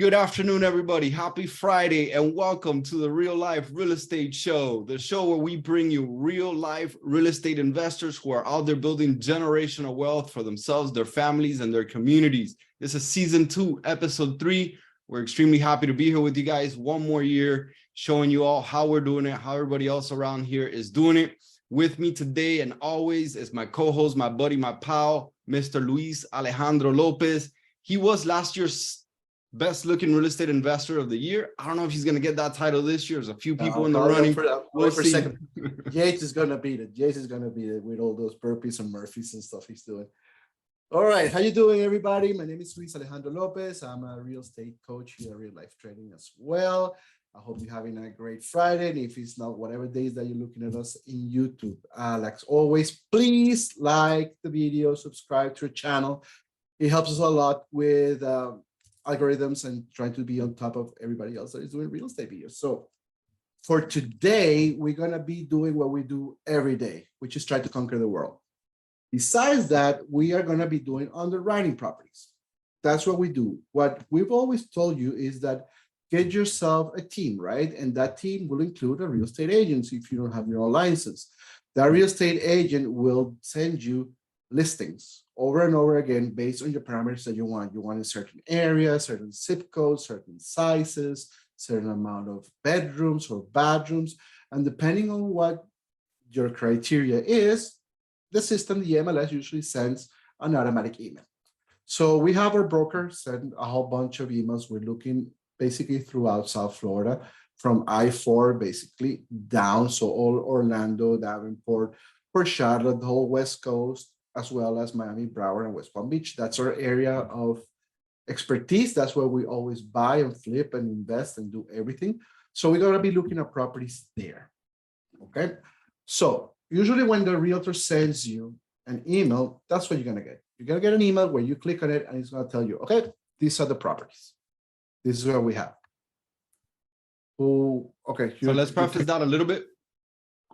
Good afternoon, everybody. Happy Friday and welcome to the Real Life Real Estate Show, the show where we bring you real life real estate investors who are out there building generational wealth for themselves, their families, and their communities. This is season 2, episode 3. We're extremely happy to be here with you guys one more year, showing you all how we're doing it, how everybody else around here is doing it. With me today and always is my co-host, my buddy, my pal, Mr. Luis Alejandro Lopez. He was last year's best looking real estate investor of the year. I don't know if he's going to get that title this year. There's a few people in the running. We'll see. Second. Yates is going to beat it. Yates is going to beat it with all those burpees and Murphys and stuff he's doing. All right. How you doing, everybody? My name is Luis Alejandro Lopez. I'm a real estate coach here at Real Life Trading as well. I hope you're having a great Friday. And if it's not, whatever days that you're looking at us in YouTube. Like always, please like the video, subscribe to our channel. It helps us a lot with algorithms and trying to be on top of everybody else that is doing real estate videos. So for today, we're going to be doing what we do every day, which is try to conquer the world. Besides that, we are going to be doing underwriting properties. That's what we do. What we've always told you is that get yourself a team, right? And that team will include a real estate agency if you don't have your own license. That real estate agent will send you listings over and over again based on your parameters that you want. You want a certain area, certain zip codes, certain sizes, certain amount of bedrooms or bathrooms. And depending on what your criteria is, the system, the MLS, usually sends an automatic email. So we have our broker send a whole bunch of emails. We're looking basically throughout South Florida, from I-4 basically down. So all Orlando, Davenport, Port Charlotte, the whole West Coast, as well as Miami, Broward, and West Palm Beach. That's our area of expertise. That's where we always buy and flip and invest and do everything. So we're going to be looking at properties there. Okay. So usually when the realtor sends you an email, that's what you're going to get. You're going to get an email where you click on it and it's going to tell you, okay, these are the properties. This is what we have. Oh, okay. So let's preface that a little bit.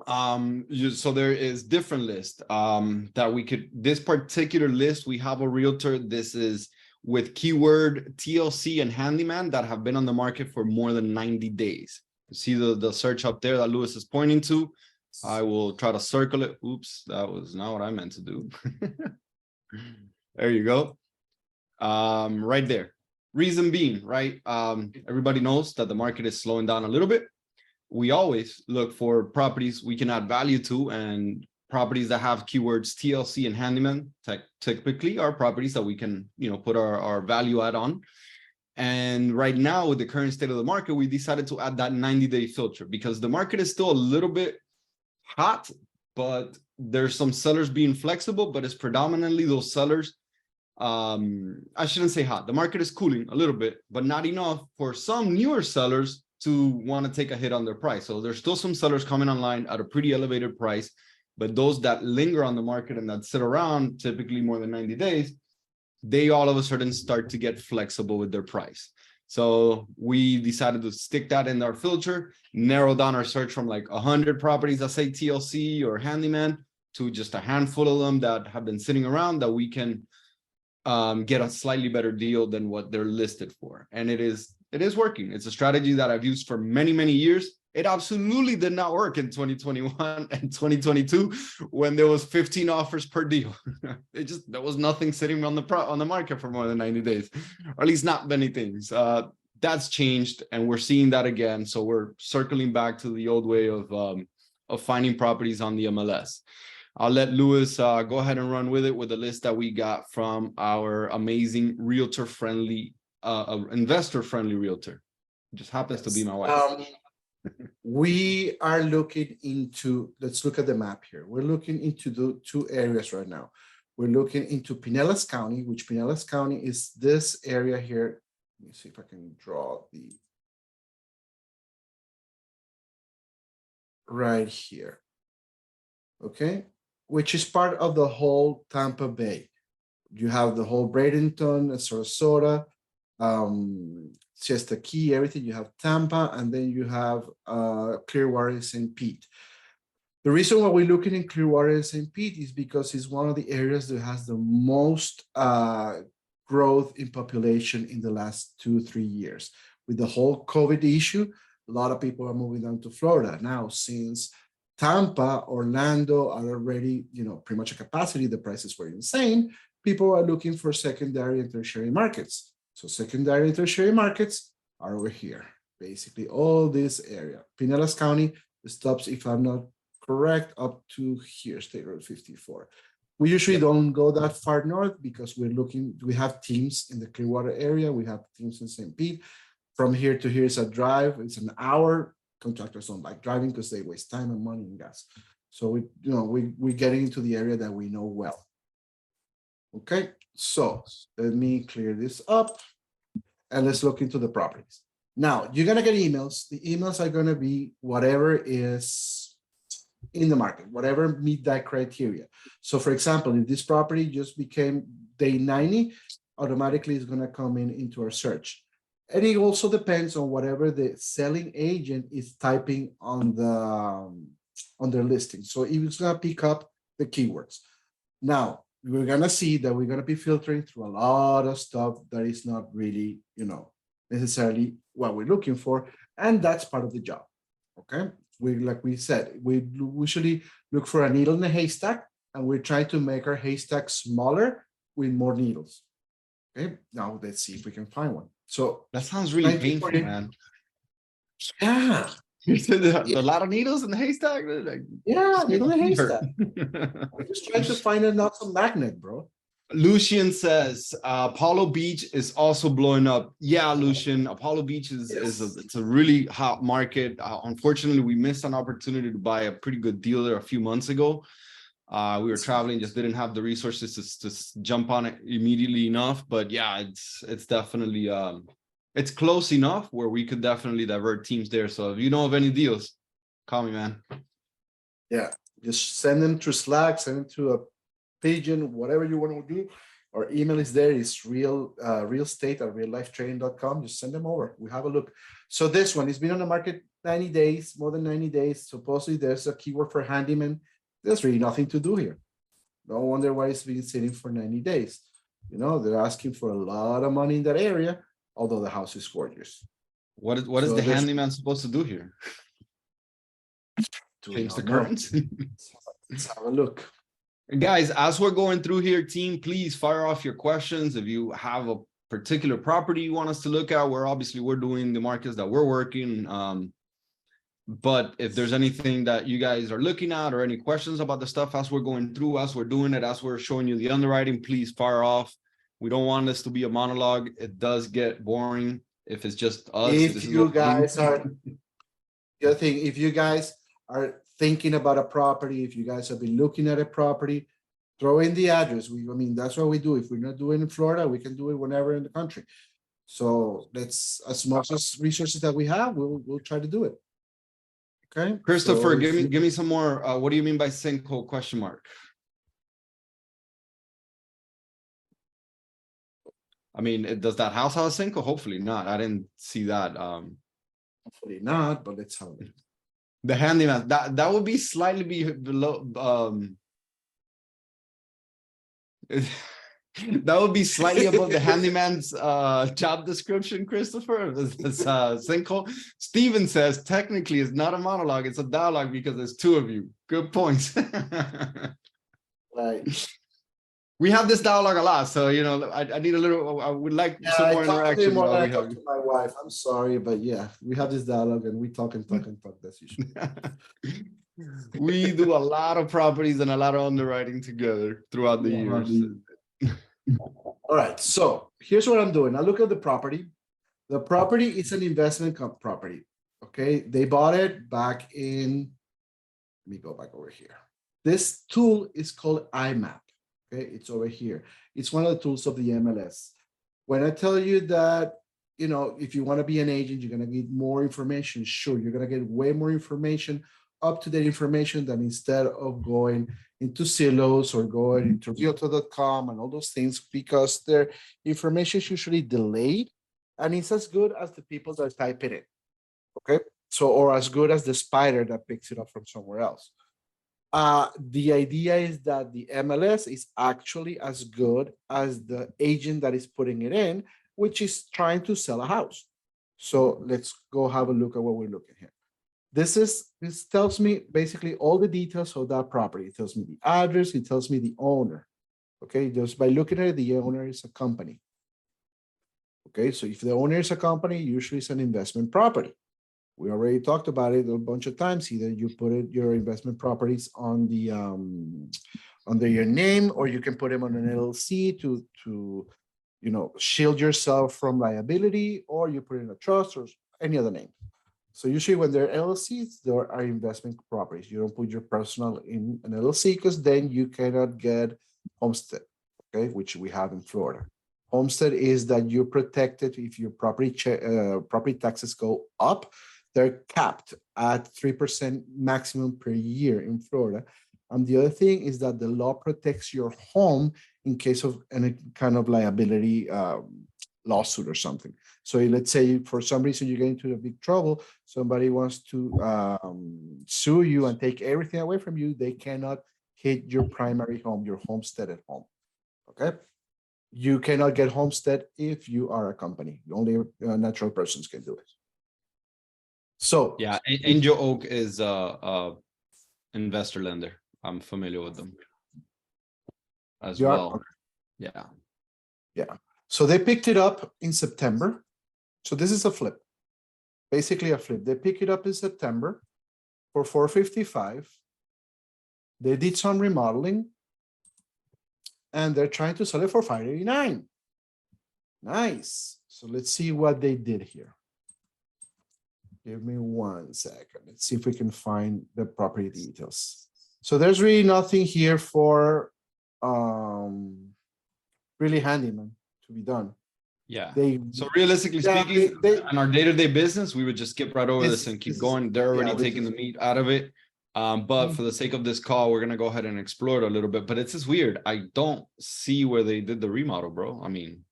So there is different lists that we could, this particular list, we have a realtor. This is with keyword TLC and handyman that have been on the market for more than 90 days. You see the search up there that Lewis is pointing to. I will try to circle it. Oops, that was not what I meant to do. There you go. Right there. Reason being, right? Everybody knows that the market is slowing down a little bit. We always look for properties we can add value to, and properties that have keywords TLC and handyman typically are properties that we can, put our value add on. And right now, with the current state of the market, we decided to add that 90-day filter because the market is still a little bit hot, but there's some sellers being flexible, but it's predominantly those sellers. I shouldn't say hot. The market is cooling a little bit, but not enough for some newer sellers to want to take a hit on their price. So there's still some sellers coming online at a pretty elevated price, but those that linger on the market and that sit around typically more than 90 days, they all of a sudden start to get flexible with their price. So we decided to stick that in our filter, narrow down our search from like 100 properties that say TLC or handyman to just a handful of them that have been sitting around that we can get a slightly better deal than what they're listed for. And it is working. It's a strategy that I've used for many, many years. It absolutely did not work in 2021 and 2022 when there was 15 offers per deal. There was nothing sitting on the market for more than 90 days, or at least not many things. That's changed, and we're seeing that again. So we're circling back to the old way of finding properties on the MLS. I'll let Lewis go ahead and run with it with the list that we got from our amazing realtor-friendly, investor-friendly realtor. It just happens to be my wife. We are looking into, let's look at the map here. We're looking into the two areas right now. We're looking into Pinellas County, which Pinellas County is this area here. Let me see if I can draw the right here. Okay, which is part of the whole Tampa Bay. You have the whole Bradenton, Sarasota, Siesta Key, everything. You have Tampa, and then you have Clearwater and St. Pete. The reason why we're looking in Clearwater and St. Pete is because it's one of the areas that has the most growth in population in the last 2-3 years. With the whole COVID issue, a lot of people are moving down to Florida. Now, since Tampa, Orlando are already, pretty much a capacity, the prices were insane, people are looking for secondary and tertiary markets. So secondary and tertiary markets are over here. Basically, all this area. Pinellas County stops, if I'm not correct, up to here, State Road 54. We usually don't go that far north because we have teams in the Clearwater area, we have teams in St. Pete. From here to here is a drive, it's an hour. Contractors don't like driving because they waste time and money and gas. So we're getting into the area that we know well. Okay, so let me clear this up and let's look into the properties. Now, you're gonna get emails. The emails are gonna be whatever is in the market, whatever meet that criteria. So for example, if this property just became day 90, automatically it's gonna come into our search. And it also depends on whatever the selling agent is typing on their listing. So it's gonna pick up the keywords. Now, we're gonna see that we're gonna be filtering through a lot of stuff that is not really, necessarily what we're looking for, and that's part of the job. Okay, like we said, we usually look for a needle in a haystack, and we're trying to make our haystack smaller with more needles. Okay, now let's see if we can find one. So That sounds really painful, man. Yeah. A lot of needles in the haystack. Yeah, needle in a haystack. We're just trying to find a not some magnet, bro. Lucian says Apollo Beach is also blowing up. Yeah, Lucian, Apollo Beach it's a really hot market. Unfortunately, we missed an opportunity to buy a pretty good deal there a few months ago. We were traveling, just didn't have the resources to jump on it immediately enough. But yeah, it's definitely it's close enough where we could definitely divert teams there. So if you know of any deals, call me, man. Yeah, just send them through Slack, send them to a pigeon, whatever you want to do. Our email is there. It's realestate@reallifetraining.com. Just send them over. We have a look. So this one, it's been on the market 90 days, more than 90 days. Supposedly there's a keyword for handyman. There's really nothing to do here. No wonder why it's been sitting for 90 days. They're asking for a lot of money in that area, although the house is gorgeous. What is the handyman supposed to do here? Change the curtains? Let's have a look. Guys, as we're going through here, team, please fire off your questions. If you have a particular property you want us to look at, we're doing the markets that we're working. But if there's anything that you guys are looking at or any questions about the stuff as we're going through, as we're doing it, as we're showing you the underwriting, please fire off. We don't want this to be a monologue. It does get boring if it's just us. If you guys are thinking about a property, if you guys have been looking at a property, throw in the address. That's what we do. If we're not doing it in Florida, we can do it whenever in the country. So that's as much as resources that we have, we'll try to do it. Okay. Christopher, give me some more. What do you mean by sinkhole ? Does that house have a sinkhole? Hopefully not. I didn't see that. Hopefully not, but let's have it. The handyman, that would be slightly below that would be slightly above the handyman's job description, Christopher. This sinkhole. Steven says technically it's not a monologue, it's a dialogue because there's two of you. Good points. Right. We have this dialogue a lot, so I need a little. I would like some more interaction. I talk to my wife. I'm sorry, but yeah, we have this dialogue and we talk and talk and talk. That's usually. We do a lot of properties and a lot of underwriting together throughout the years. All right, so here's what I'm doing. I look at the property. The property is an investment property. Okay, they bought it back in. Let me go back over here. This tool is called IMAP. Okay, it's over here. It's one of the tools of the MLS. When I tell you that, if you want to be an agent, you're going to get more information. Sure, you're going to get way more information, up-to-date information than instead of going into Zillow or going into Realtor.com and all those things, because their information is usually delayed and it's as good as the people that type it in. Okay, so or as good as the spider that picks it up from somewhere else. The idea is that the MLS is actually as good as the agent that is putting it in, which is trying to sell a house. So let's go have a look at what we're looking here. This tells me basically all the details of that property. It tells me the address, it tells me the owner. Okay, just by looking at it, the owner is a company. Okay, so if the owner is a company, usually it's an investment property. We already talked about it a bunch of times. Either you put your investment properties on the under your name, or you can put them on an LLC to shield yourself from liability, or you put it in a trust or any other name. So usually when they're LLCs, there are investment properties. You don't put your personal in an LLC because then you cannot get homestead, okay, which we have in Florida. Homestead is that you're protected if your property taxes go up. They're capped at 3% maximum per year in Florida. And the other thing is that the law protects your home in case of any kind of liability lawsuit or something. So let's say for some reason you get into a big trouble, somebody wants to sue you and take everything away from you, they cannot hit your primary home, your homestead at home, okay? You cannot get homestead if you are a company. Only natural persons can do it. So yeah, Angel Oak is investor lender. I'm familiar with them as well. Okay. Yeah. Yeah. So they picked it up in September. So this is a flip, basically a flip. They picked it up in September for $455. They did some remodeling and they're trying to sell it for $589. Nice. So let's see what they did here. Give me 1 second. Let's see if we can find the property details. So there's really nothing here for really handyman to be done. Yeah. They So realistically speaking, on our day-to-day business, we would just skip right over this and keep going. They're already taking the meat out of it. But for the sake of this call, we're gonna go ahead and explore it a little bit. But it's just weird. I don't see where they did the remodel, bro. I mean,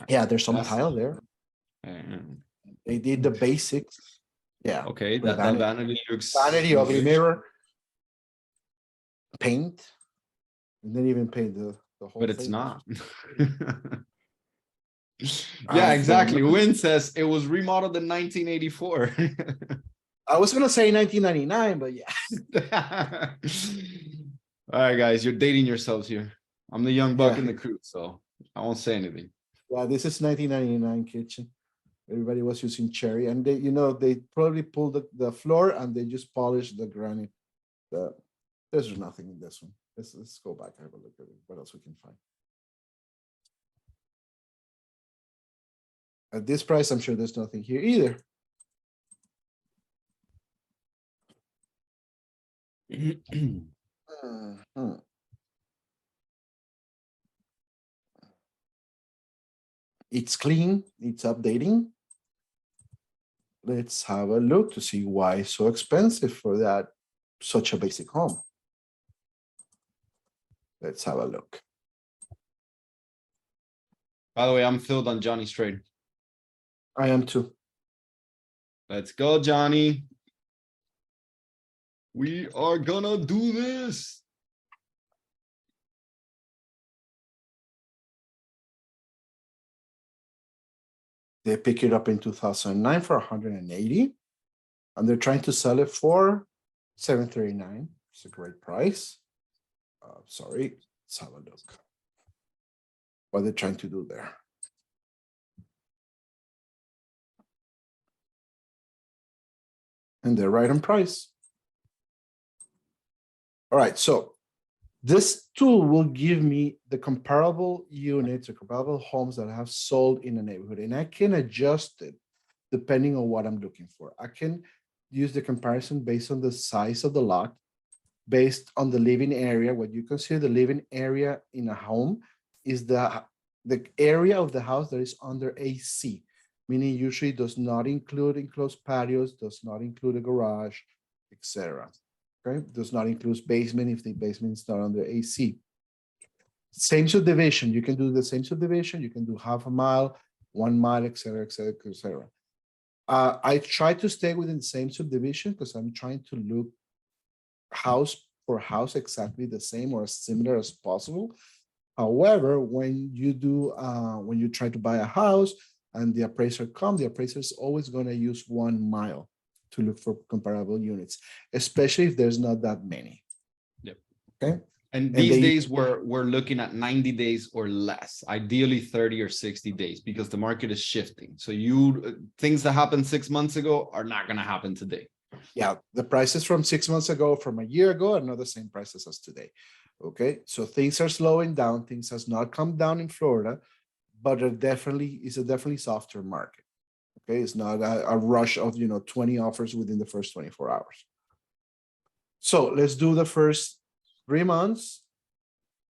yeah, there's some tile there. They did the basics. Yeah. Okay, that vanity looks vanity, ugly mirror, paint, and then even paint the whole. But it's not. Yeah, exactly. Win says it was remodeled in 1984. I was gonna say 1999, but yeah. All right, guys, you're dating yourselves here. I'm the young buck in the crew, so I won't say anything. Yeah, this is 1999 kitchen. Everybody was using cherry, and they, they probably pulled the floor and they just polished the granite. There's nothing in this one. Let's go back and have a look at it. What else we can find? At this price, I'm sure there's nothing here either. It's clean, it's updating. Let's have a look to see why it's so expensive for that, such a basic home. Let's have a look. By the way, I'm filled on Johnny's trade. I am too. Let's go, Johnny. We are gonna do this. They pick it up in 2009 for 180, and they're trying to sell it for 739. It's a great price. Sorry, let's have a look. What they're trying to do there. And they're right on price. All right, so this tool will give me the comparable units or comparable homes that I have sold in the neighborhood, and I can adjust it depending on what I'm looking for. I can use the comparison based on the size of the lot, based on the living area. What you consider the living area in a home is the area of the house that is under AC, meaning usually does not include enclosed patios, does not include a garage, etc. Okay, does not include basement if the basement is not under AC. Same subdivision, you can do the same subdivision, you can do half a mile, 1 mile, etc., etc., etc. I try to stay within the same subdivision because I'm trying to look house for house exactly the same or as similar as possible. However, when you try to buy a house and the appraiser comes, the appraiser is always going to use 1 mile to look for comparable units, especially if there's not that many. Yep. Okay. And And these they- days we're looking at 90 days or less, ideally 30 or 60 days, because the market is shifting. So things that happened 6 months ago are not going to happen today. Yeah, the prices from 6 months ago, from a year ago, are not the same prices as today. Okay, so things are slowing down. Things has not come down in Florida, but it's a definitely softer market. Okay, it's not a rush of 20 offers within the first 24 hours. So let's do the first 3 months.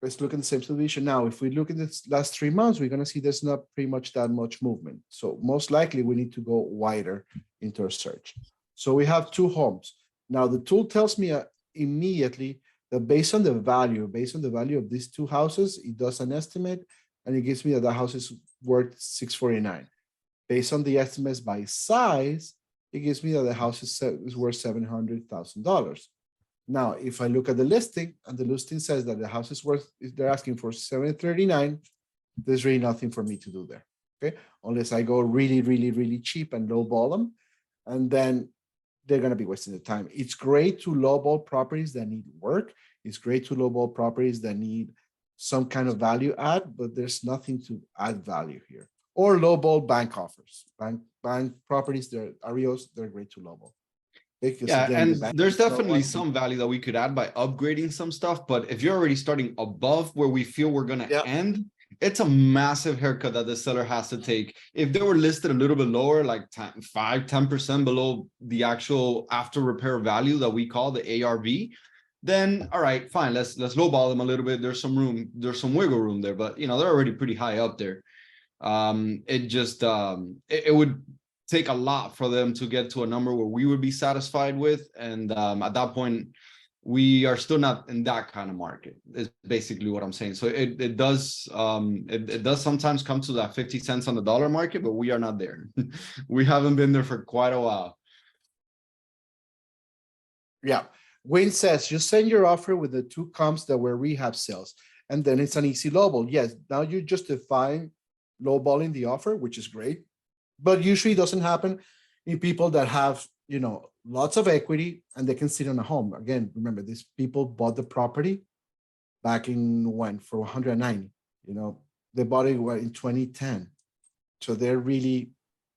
Let's look at the same subdivision. Now, if we look at the last 3 months, we're going to see there's not pretty much that much movement. So most likely we need to go wider into our search. So we have 2 homes. Now the tool tells me immediately that based on the value of these 2 houses, it does an estimate and it gives me that the house is worth $649. Based on the estimates by size, it gives me that the house is worth $700,000. Now, if I look at the listing and the listing says that the house is worth, they're asking for $739, there's really nothing for me to do there. Okay, unless I go really, really, really cheap and lowball them, and then they're going to be wasting the time. It's great to lowball properties that need work. It's great to lowball properties that need some kind of value add, but there's nothing to add value here. Or lowball bank offers. Bank properties, they're REOs, they're great to lowball. Because Yeah, again, and the bank there's is no definitely one- some value that we could add by upgrading some stuff, but if you're already starting above where we feel we're gonna Yeah. end, it's a massive haircut that the seller has to take. If they were listed a little bit lower, like 10% below the actual after repair value that we call the ARV, then all right, fine, let's lowball them a little bit. There's some room, there's some wiggle room there, but they're already pretty high up there. It would take a lot for them to get to a number where we would be satisfied with, and at that point we are still not in that kind of market, is basically what I'm saying. So it does sometimes come to that 50 cents on the dollar market, but we are not there. We haven't been there for quite a while. Yeah. Wayne says, you send your offer with the 2 comps that were rehab sales, and then it's an easy lowball. Yes, now you just define lowballing the offer, which is great, but usually doesn't happen in people that have, lots of equity and they can sit on a home. Again, remember, these people bought the property back in when for 190, they bought it in 2010. So they really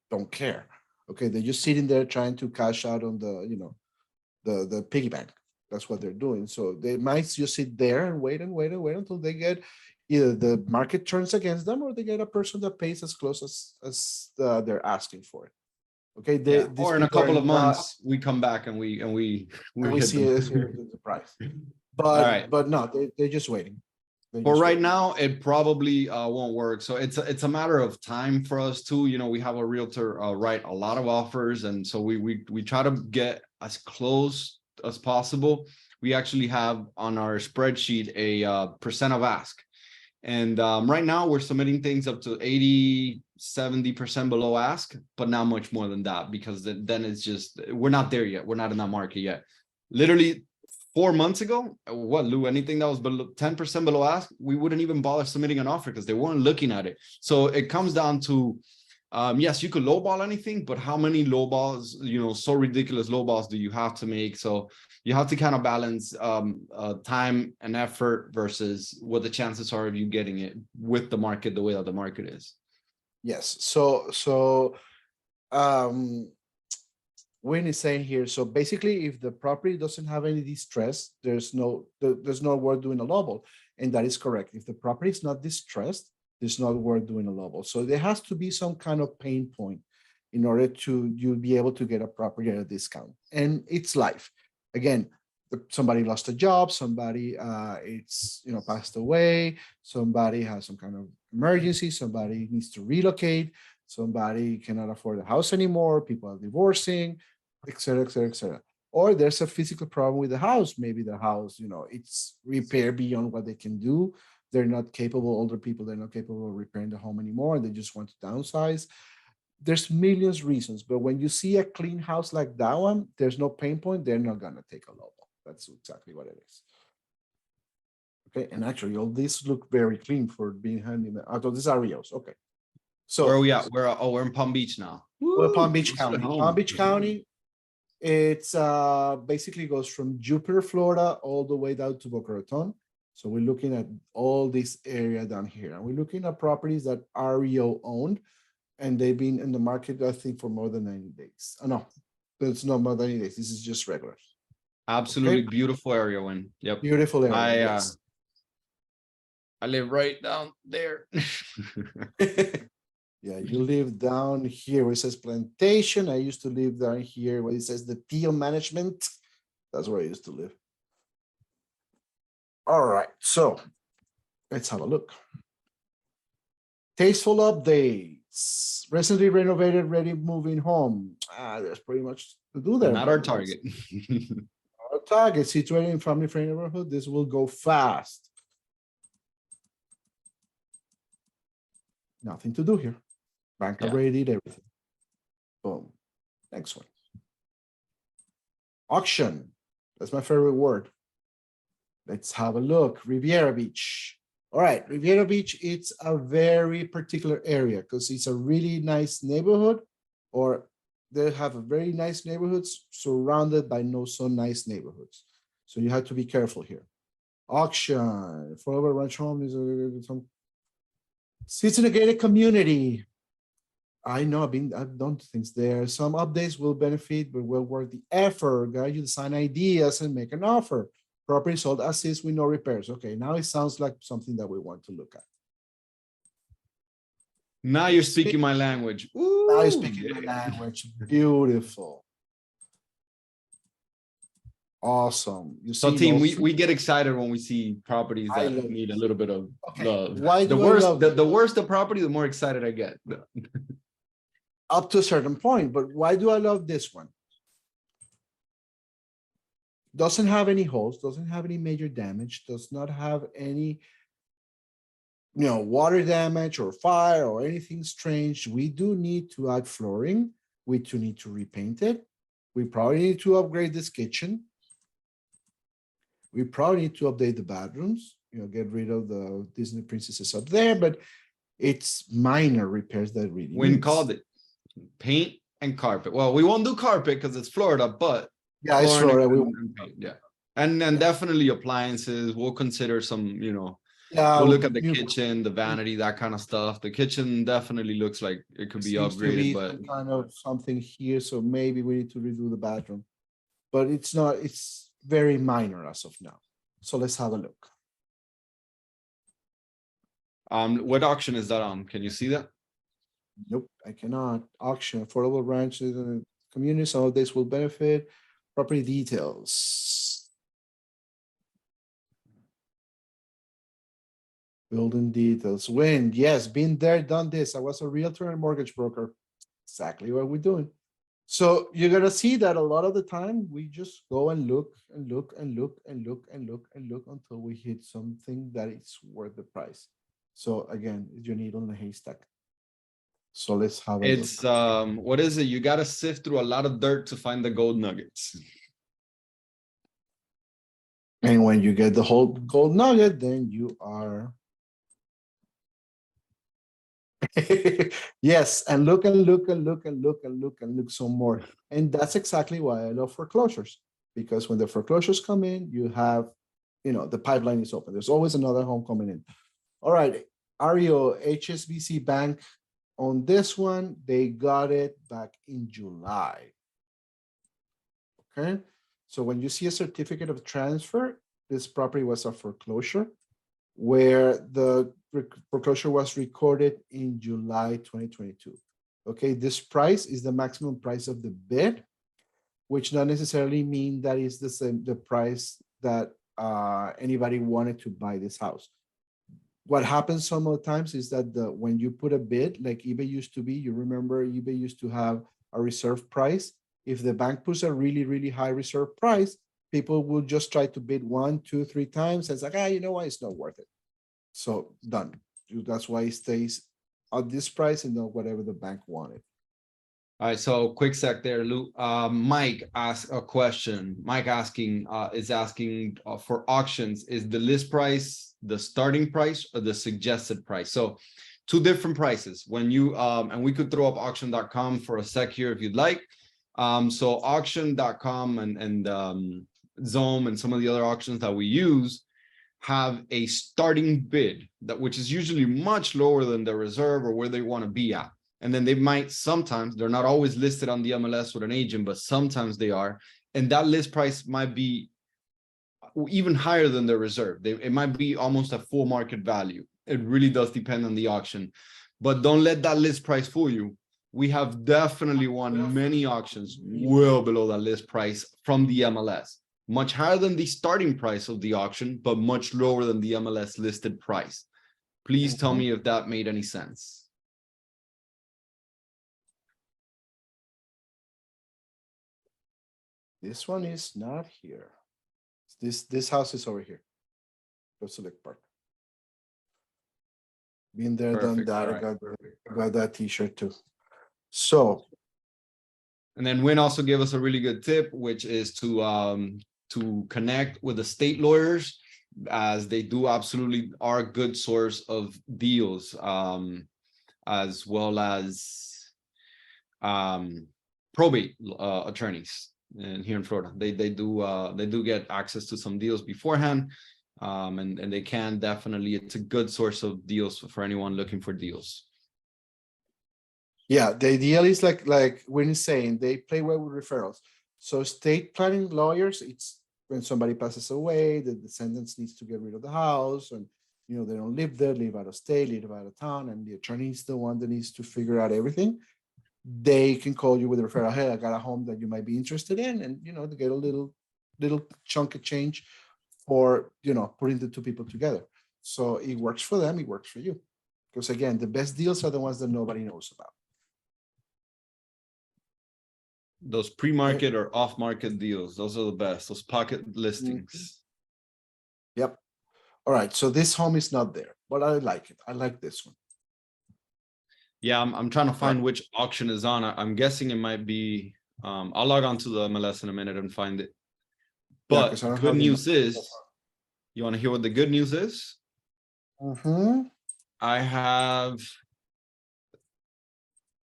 don't care. Okay, they're just sitting there trying to cash out on the piggy bank. That's what they're doing. So they might just sit there and wait until they get either the market turns against them or they get a person that pays as close as they're asking for it. Okay, Yeah. Or in a couple of months we come back and we see the price. But right. but no, they're just waiting. But right now, it probably won't work. So it's a matter of time for us too. We have a realtor write a lot of offers, and so we try to get as close as possible. We actually have on our spreadsheet a percent of ask, and right now we're submitting things up to 80-70% below ask, but not much more than that, because then it's just we're not there yet. We're not in that market yet. Literally 4 months ago, what, Lou, anything that was below 10% below ask, we wouldn't even bother submitting an offer because they weren't looking at it. So it comes down to, yes, you could lowball anything, but how many lowballs, so ridiculous lowballs do you have to make? So you have to kind of balance time and effort versus what the chances are of you getting it with the market the way that the market is. Yes. So Wayne is saying here, so basically, if the property doesn't have any distress, there's no worth doing a lowball, and that is correct. If the property is not distressed, it's not worth doing a lowball. So there has to be some kind of pain point in order to you be able to get a property at a discount, and it's life. Again, somebody lost a job, somebody it's passed away, somebody has some kind of emergency, somebody needs to relocate, somebody cannot afford the house anymore, people are divorcing, etc., etc., etc. Or there's a physical problem with the house. Maybe the house, it's repaired beyond what they can do. They're not capable, older people, they're not capable of repairing the home anymore. They just want to downsize. there's millions reasons, but when you see a clean house like that one, there's no pain point, they're not gonna take a low ball. That's exactly what it is. Okay, and actually all these look very clean for being handyman. I thought these are Rios, okay. So Where are we at? We're in Palm Beach now. we're Palm Woo! Beach Close to County. home. Palm Beach County, it's basically goes from Jupiter, Florida, all the way down to Boca Raton. So we're looking at all this area down here, and we're looking at properties that are REO owned, and they've been in the market, I think, for more than 90 days. Oh, no, it's not more than 90 days. This is just regular. Absolutely Okay. beautiful area, Win. Yep. Beautiful area. I Yes. I live right down there. Yeah, you live down here where it says plantation. I used to live down here where it says the Teal management. That's where I used to live. All right, so let's have a look. Tasteful updates. Recently renovated, ready moving home. There's pretty much to do there. Not our target. Our target, situated in family-friendly neighborhood. This will go fast. Nothing to do here. Bank Yeah. already did everything. Boom. Next one. Auction. That's my favorite word. Let's have a look. Riviera Beach. All right, Riviera Beach, it's a very particular area because it's a really nice neighborhood, or they have a very nice neighborhoods surrounded by no so nice neighborhoods. So you have to be careful here. Auction. Forever Ranch Home is it's in a gated community. I know I've done things there. Some updates will benefit, but will worth the effort. Guide you design ideas and make an offer. Property sold as is with no repairs. Okay, now it sounds like something that we want to look at. Now you're speaking my language. Now you're Ooh, speaking my yeah. language. Beautiful. Awesome. You So see team, those- we get excited when we see properties I that love need a little bit of Okay, love. why The do I worse love the worse the property, the more excited I get. up to a certain point, but why do I love this one? Doesn't have any holes, doesn't have any major damage, does not have any water damage or fire or anything strange. We do need to add flooring. We do need to repaint it. We probably need to upgrade this kitchen. We probably need to update the bedrooms, get rid of the Disney princesses up there, but it's minor repairs that really Win needs. called it paint and carpet. Well, we won't do carpet because it's Florida, but Yeah, it's flooring Florida. and paint, yeah. And definitely appliances. We'll consider some, Yeah, we'll look at the kitchen, the vanity, that kind of stuff. The kitchen definitely looks like it could be seems to upgraded, be but some kind of something here, so maybe we need to redo the bathroom. But it's not, it's very minor as of now. So let's have a look. what auction is that on? Can you see that? Nope, I cannot. Auction, affordable ranches and community, some of this will benefit. Property details. Building details. When? Yes, been there, done this. I was a realtor and mortgage broker. Exactly what we're doing. So you're gonna see that a lot of the time we just go and look and look and look and look and look and look until we hit something that is worth the price. So again, it's your needle in a haystack. So let's have a It's look. what is it? You got to sift through a lot of dirt to find the gold nuggets. And when you get the whole gold nugget, then you are. Yes, and look and look and look and look and look and look some more. And that's exactly why I love foreclosures. Because when the foreclosures come in, you have, the pipeline is open. There's always another home coming in. All right, REO, HSBC Bank. On this one, they got it back in July. Okay, so when you see a certificate of transfer, this property was a foreclosure where the foreclosure was recorded in July 2022. Okay, this price is the maximum price of the bid, which not necessarily mean that is the price that anybody wanted to buy this house. What happens some of the times is that when you put a bid, like eBay used to be, you remember eBay used to have a reserve price. If the bank puts a really, really high reserve price, people will just try to bid 1, 2, 3 times. And it's like, you know what? It's not worth it. So done. That's why it stays at this price and not whatever the bank wanted. All right, so quick sec there, Lou. Mike asked a question. Mike is asking for auctions, is the list price the starting price or the suggested price? So two different prices. When you and we could throw up auction.com for a sec here if you'd like. So auction.com and Zome and some of the other auctions that we use have a starting bid that which is usually much lower than the reserve or where they want to be at. And then they might sometimes, they're not always listed on the MLS with an agent, but sometimes they are. And that list price might be even higher than the reserve. It might be almost a full market value. It really does depend on the auction. But don't let that list price fool you. We have definitely won many auctions well below that list price from the MLS. Much higher than the starting price of the auction, but much lower than the MLS listed price. Please tell me if that made any sense. This one is not here. This house is over here. Go select park. Been there, done Perfect. that. All I right. got that t-shirt too. So, and then Win also gave us a really good tip, which is to connect with the state lawyers, as they do absolutely are a good source of deals, as well as probate attorneys. And here in Florida, they do get access to some deals beforehand, and they can definitely, it's a good source of deals for anyone looking for deals. yeah, the ideal is like when you're saying they play well with referrals. So estate planning lawyers, it's when somebody passes away, the descendants needs to get rid of the house, and you know they don't live there, live out of state, live out of town, and the attorney is the one that needs to figure out everything. They can call you with a referral. Hey, I got a home that you might be interested in, and you know, they get a little chunk of change for putting the two people together. So it works for them, it works for you. Because again, the best deals are the ones that nobody knows about. Those pre-market or off-market deals, those are the best, those pocket listings. Yep. All right, so this home is not there, but I like it. I like this one. Yeah, I'm trying to find which auction is on. I'm guessing it might be, I'll log on to the MLS in a minute and find it. But good news is, you want to hear what the good news is? I have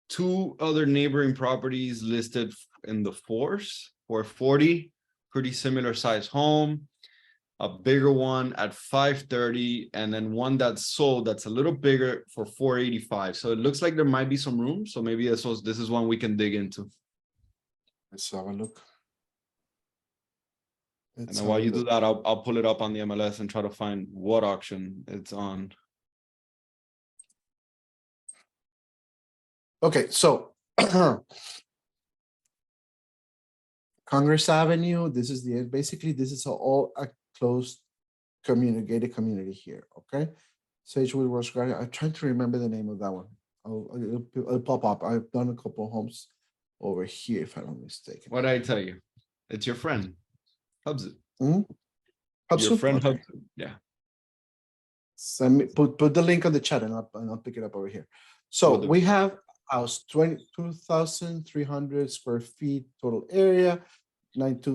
two other neighboring properties listed in the fours for 40, pretty similar size home. A bigger one at 530, and then one that's sold that's a little bigger for 485. So it looks like there might be some room. So maybe this is one we can dig into. Let's have a look. And then while you do that, I'll pull it up on the MLS and try to find what auction it's on. Okay, so Congress Avenue, this is basically this is all a closed gated community here, okay? Sagewood Rose Garden, I'm trying to remember the name of that one. It'll pop up. I've done a couple of homes over here, if I'm not mistaken. What did I tell you? It's your friend, Hubzu. Hubzu? Your friend Okay. Hubzu, yeah. Send me, put the link on the chat and I'll pick it up over here. So we have house 22,300 square feet total area,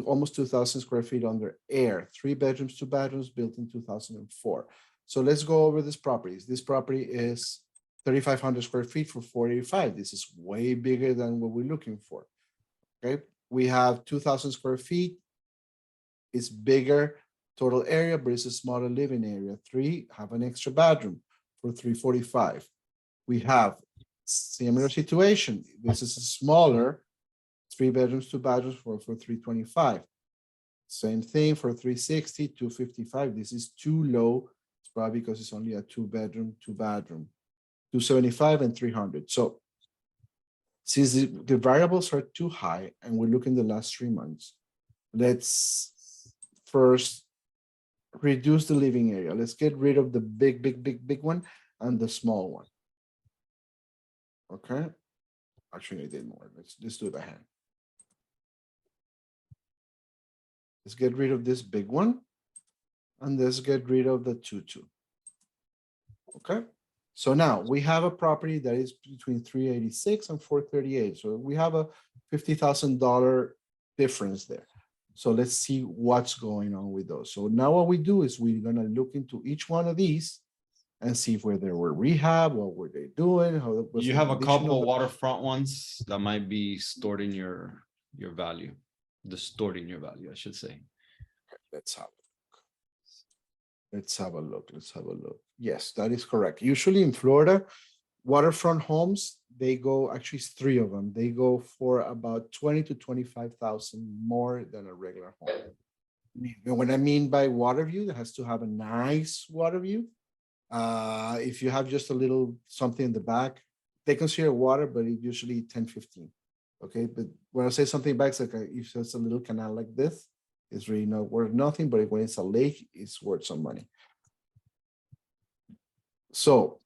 almost 2,000 square feet under air, 3 bedrooms, 2 bathrooms, built in 2004. So let's go over these properties. This property is 3,500 square feet for 485. This is way bigger than what we're looking for. Okay, we have 2,000 square feet. It's bigger total area, but it's a smaller living area. 3 have an extra bedroom for 345. We have similar situation. This is a smaller 3 bedrooms, 2 bathrooms for 325. Same thing for 360, 255. This is too low. It's probably because it's only a 2 bedroom, 2 bathroom. 275 and 300. So since the variables are too high and we look in the last 3 months, let's first reduce the living area. Let's get rid of the big one and the small one. Okay. Actually, I did more. Let's do it by hand. Let's get rid of this big one. And let's get rid of the 2-2. Okay. So now we have a property that is between 386 and 438. So we have a $50,000 difference there. So let's see what's going on with those. So now what we do is we're gonna look into each one of these and see if where they were rehab, what were they doing, how was You the have a condition of couple the- waterfront ones that might be stored in your value, distorting your value, I should say. Let's have a look. Let's have a look. Let's have a look. Yes, that is correct. Usually in Florida, waterfront homes, they go, actually it's three of them. They go for about 20 to 25,000 more than a regular home. And what I mean by water view, that has to have a nice water view. If you have just a little something in the back, they consider water, but it usually 10, 15. Okay, but when I say something back, it's like if it's a little canal like this, it's really not worth nothing, but when it's a lake, it's worth some money. So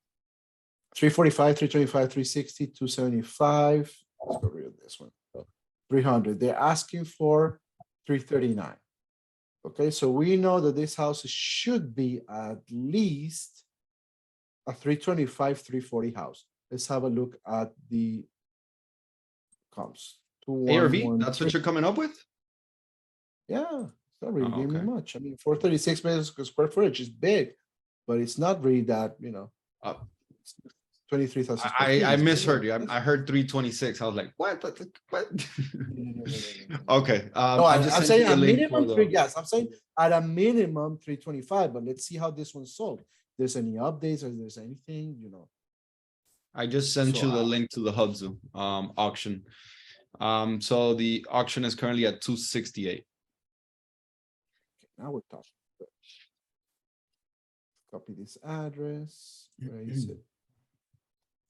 345, 325, 360, 275. Let's go rid of this one. 300. They're asking for 339. Okay, so we know that this house should be at least a 325, 340 house. Let's have a look at the comps. ARV, that's what you're coming up with? Yeah, it's not really Oh, giving me okay. much. I mean, 436 meters per square footage is big, but it's not really that, you know, Uh, 23,000. I misheard you. I heard 326. I was like, what? What? Okay. No, I just I'm sent saying you the a link for minimum three, the. yes, I'm saying at a minimum 325, but let's see how this one's sold. If there's any updates or if there's anything, you know. I just sent So, you the link to the Hudzu auction. So the auction is currently at 268. Now we're talking. Copy this address. Where is it?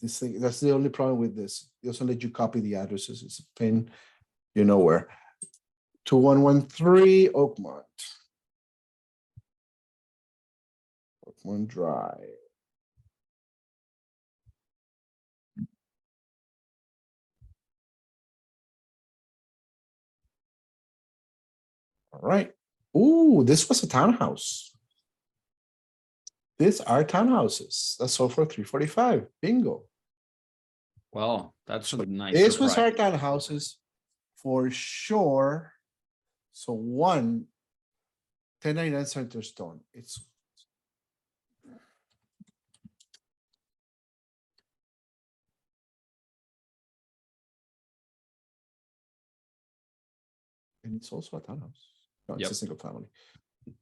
This thing, that's the only problem with this. It doesn't let you copy the addresses. It's a pain, you know where. 2113 Oakmont. Oakmont Drive. All right. Ooh, this was a townhouse. These are townhouses. That's sold for 345. Bingo. Well, that's a nice This was our surprise. townhouses for sure. So 1099 Center Stone. It's and it's also a townhouse. No, it's Yep. a single family.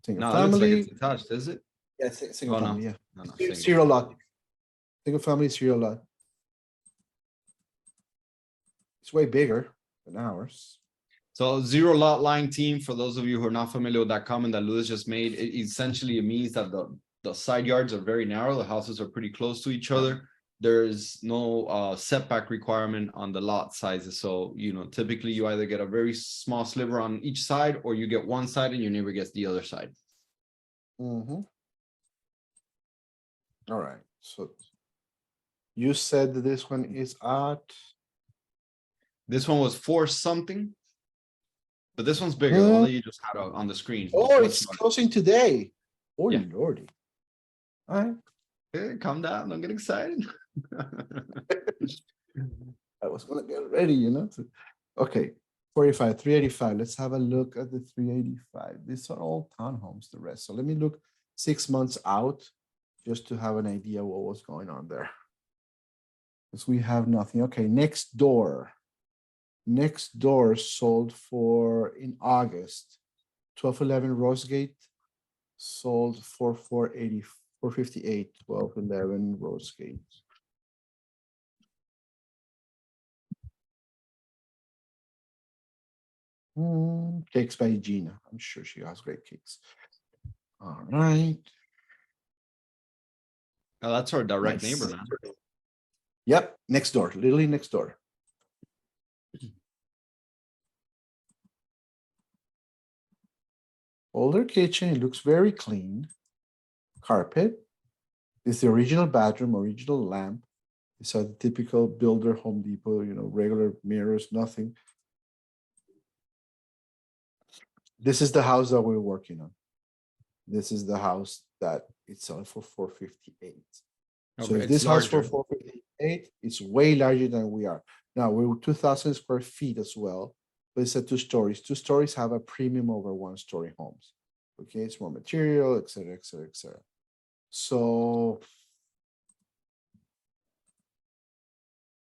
Single No, it looks like family. it's attached, is it? Yeah, single Oh, no. family, yeah. No, no, Zero single. lot. Single family, zero lot. It's way bigger than ours. So zero lot line team, for those of you who are not familiar with that comment that Lewis just made, it essentially it means that the side yards are very narrow. The houses are pretty close to each other. There's no setback requirement on the lot sizes. So, you know, typically you either get a very small sliver on each side or you get one side and your neighbor gets the other side. Mhm. All right, so you said that this one is at This one was for something. But this one's bigger, the one that you just had on the screen. oh, Much it's larger. closing today. Oh Yeah. lordy. All right, Okay, calm down, don't get excited. I was gonna get ready, you know. Okay, 45, 385. Let's have a look at the 385. These are all townhomes, the rest. So let me look 6 months out just to have an idea what was going on there. Because we have nothing. Okay, next door. Next door sold for in August. 1211 Rosegate sold for 480, 458, 1211 Rosegate. Cakes by Gina. I'm sure she has great cakes. All right. Oh, that's our direct Nice. neighbor, man. Yep, next door, literally next door. Older kitchen, it looks very clean. Carpet. It's the original bathroom, original lamp. It's a typical builder Home Depot, you know, regular mirrors, nothing. This is the house that we're working on. This is the house that it's sold for 458. So Okay, if it's this house for larger. 458, it's way larger than we are. Now we're 2,000 square feet as well, but it's a 2 stories. 2 stories have a premium over 1 story homes. Okay, it's more material, et cetera, et cetera, et cetera. So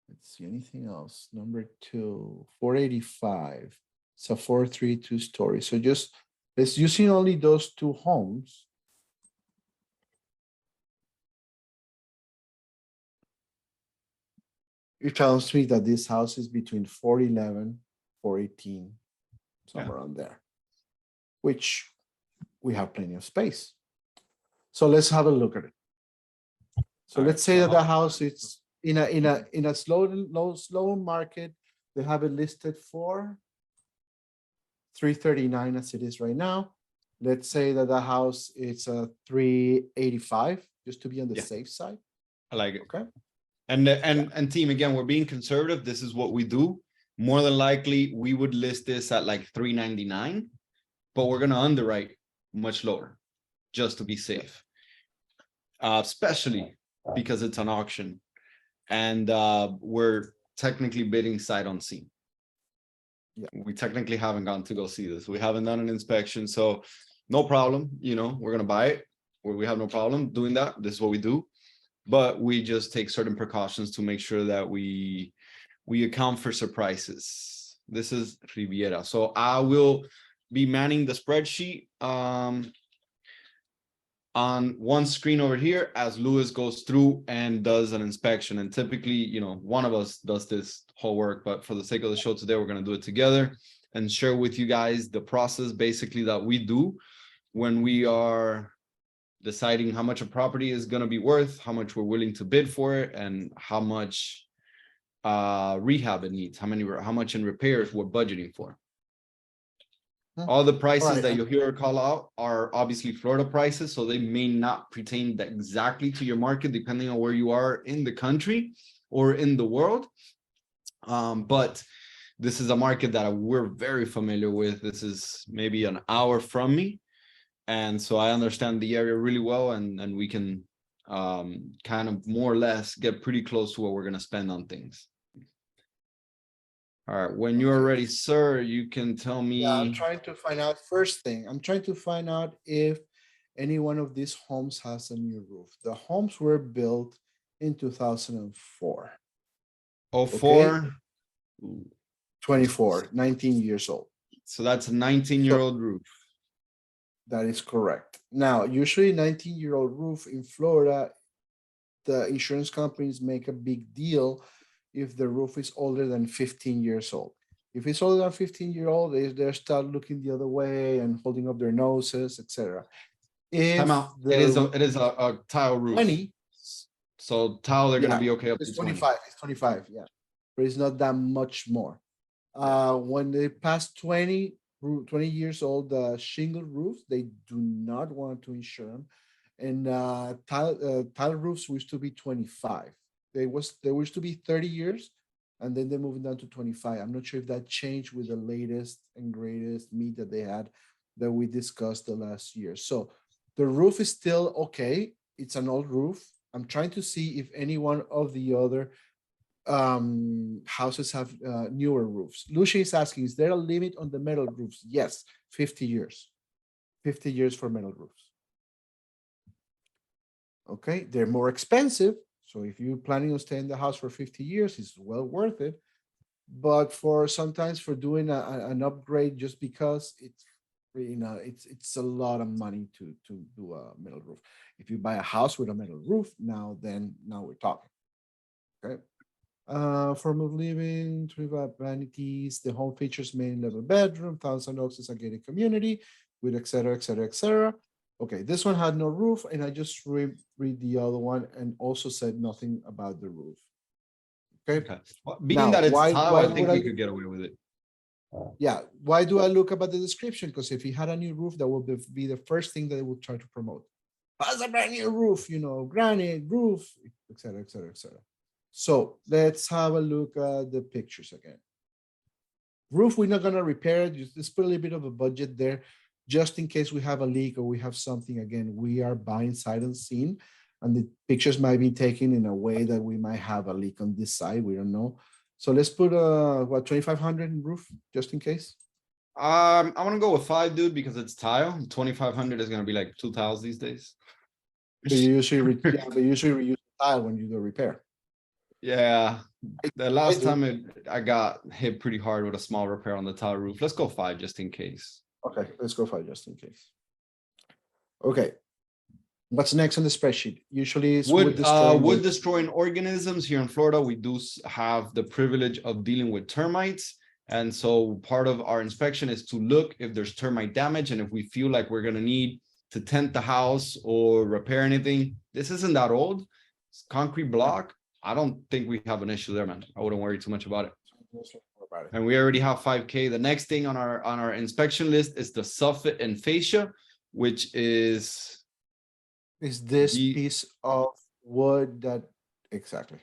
let's see, anything else? Number 2, 485. It's a 432 story. So just let's using only those 2 homes. It tells me that this house is between 411, 418, somewhere around there, which we have plenty of space. So let's have a look at it. So All let's right, say so that the house is in a slow market. They have it listed for 339 as it is right now. Let's say that the house is a 385, just to be on the Yeah. safe side. I like it. Okay. And team, again, we're being conservative. This is what we do. More than likely, we would list this at like 399, but we're gonna underwrite much lower just to be safe. Especially because it's an auction and we're technically bidding sight unseen. Yeah. We technically haven't gone to go see this. We haven't done an inspection, so no problem. You know, we're gonna buy it, or we have no problem doing that. This is what we do. But we just take certain precautions to make sure that we account for surprises. This is Riviera. So I will be manning the spreadsheet on one screen over here as Lewis goes through and does an inspection. And typically, you know, one of us does this whole work, but for the sake of the show today, we're going to do it together and share with you guys the process basically that we do when we are deciding how much a property is going to be worth, how much we're willing to bid for it, and how much rehab it needs, how much in repairs we're budgeting for. All the prices that you hear call out are obviously Florida prices, so they may not pertain exactly to your market depending on where you are in the country or in the world. But this is a market that we're very familiar with. This is maybe an hour from me. And so I understand the area really well, and we can kind of more or less get pretty close to what we're going to spend on things. All right, when you're ready, sir, you can tell me. Yeah, I'm trying to find out first thing. I'm trying to find out if any one of these homes has a new roof. The homes were built in 2004. 04. 24, 19 years old. So that's a 19-year-old roof. That is correct. Now, usually 19-year-old roof in Florida, the insurance companies make a big deal if the roof is older than 15 years old. If it's older than 15-year-old, they start looking the other way and holding up their noses, etc. Time out. It is a tile roof. 20. So tile, they're gonna be okay up to It's 20. 25. It's 25, yeah. But it's not that much more. When they pass 20 years old, the shingle roofs, they do not want to insure them. And tile roofs used to be 25. They used to be 30 years, and then they're moving down to 25. I'm not sure if that changed with the latest and greatest meet that they had that we discussed the last year. So the roof is still okay. It's an old roof. I'm trying to see if any one of the other houses have newer roofs. Lucia is asking, is there a limit on the metal roofs? Yes, 50 years. 50 years for metal roofs. Okay, they're more expensive. So if you're planning on staying in the house for 50 years, it's well worth it. But for sometimes for doing an upgrade just because it's, you know, it's a lot of money to do a metal roof. If you buy a house with a metal roof, now we're talking. Okay. Form of living, 25 vanities, the home features main level bedroom, Thousand Oaks is a gated community with et cetera, et cetera, et cetera. Okay, this one had no roof, and I just read the other one and also said nothing about the roof. Okay. Well, being that it's tile, I think we could get away with it. Yeah. Why do I look about the description? Because if he had a new roof, that would be the first thing that they would try to promote. That's a brand new roof, you know, granite roof, et cetera, et cetera, et cetera. So let's have a look at the pictures again. Roof, we're not going to repair it. Just put a little bit of a budget there, just in case we have a leak or we have something. Again, we are buying sight unseen. and the pictures might be taken in a way that we might have a leak on this side. We don't know. So let's put what 2,500 in roof just in case. I want to go with 5, dude, because it's tile. 2,500 is gonna be like 2,000 these days. But you usually but you usually reuse tile when you do repair. Yeah, the last do. time I got hit pretty hard with a small repair on the tile roof. Let's go 5 just in case. Okay, let's go 5 just in case. Okay. What's next on the spreadsheet? Usually it's Wood destroying destroying organisms here in Florida. We do have the privilege of dealing with termites. And so part of our inspection is to look if there's termite damage, and if we feel like we're gonna need to tent the house or repair anything. This isn't that old. It's concrete block. I don't think we have an issue there, man. I wouldn't worry too much about it. And we already have 5K. The next thing on our inspection list is the soffit and fascia, which is this piece of wood that exactly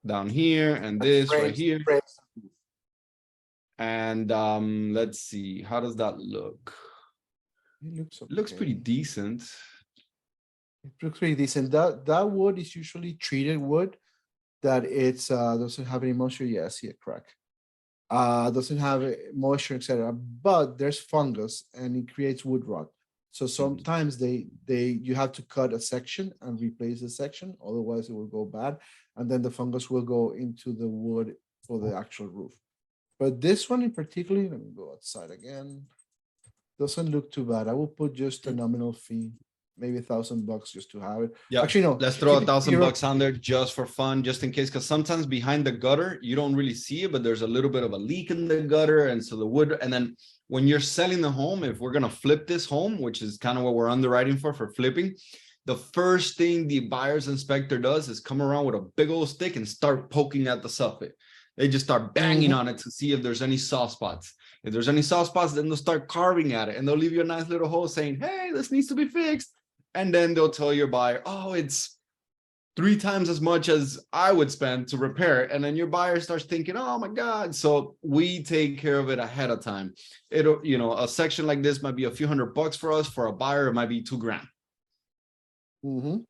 down here and this right here. frames. And let's see, how does that look? It looks pretty okay. decent. It looks pretty decent. That wood is usually treated wood that it's doesn't have any moisture. Yeah, I see a crack. Doesn't have moisture, etc. But there's fungus and it creates wood rot. So sometimes you have to cut a section and replace the section, otherwise it will go bad, and then the fungus will go into the wood for the actual roof. But this one in particular, let me go outside again. Doesn't look too bad. I will put just a nominal fee, maybe $1,000 just to have it. Yeah, Actually, no. Let's throw keep it $1,000 on there just for fun, just in case, because sometimes behind the gutter, you don't really see it, but there's a little bit of a leak in the gutter. And so the wood, and then when you're selling the home, if we're gonna flip this home, which is kind of what we're underwriting for flipping, the first thing the buyer's inspector does is come around with a big old stick and start poking at the soffit. They just start banging on it to see if there's any soft spots. If there's any soft spots, then they'll start carving at it, and they'll leave you a nice little hole saying, hey, this needs to be fixed. And then they'll tell your buyer, oh, it's 3 times as much as I would spend to repair it. And then your buyer starts thinking, oh my God. So we take care of it ahead of time. It'll, a section like this might be a few $100 for us. For a buyer, it might be $2,000.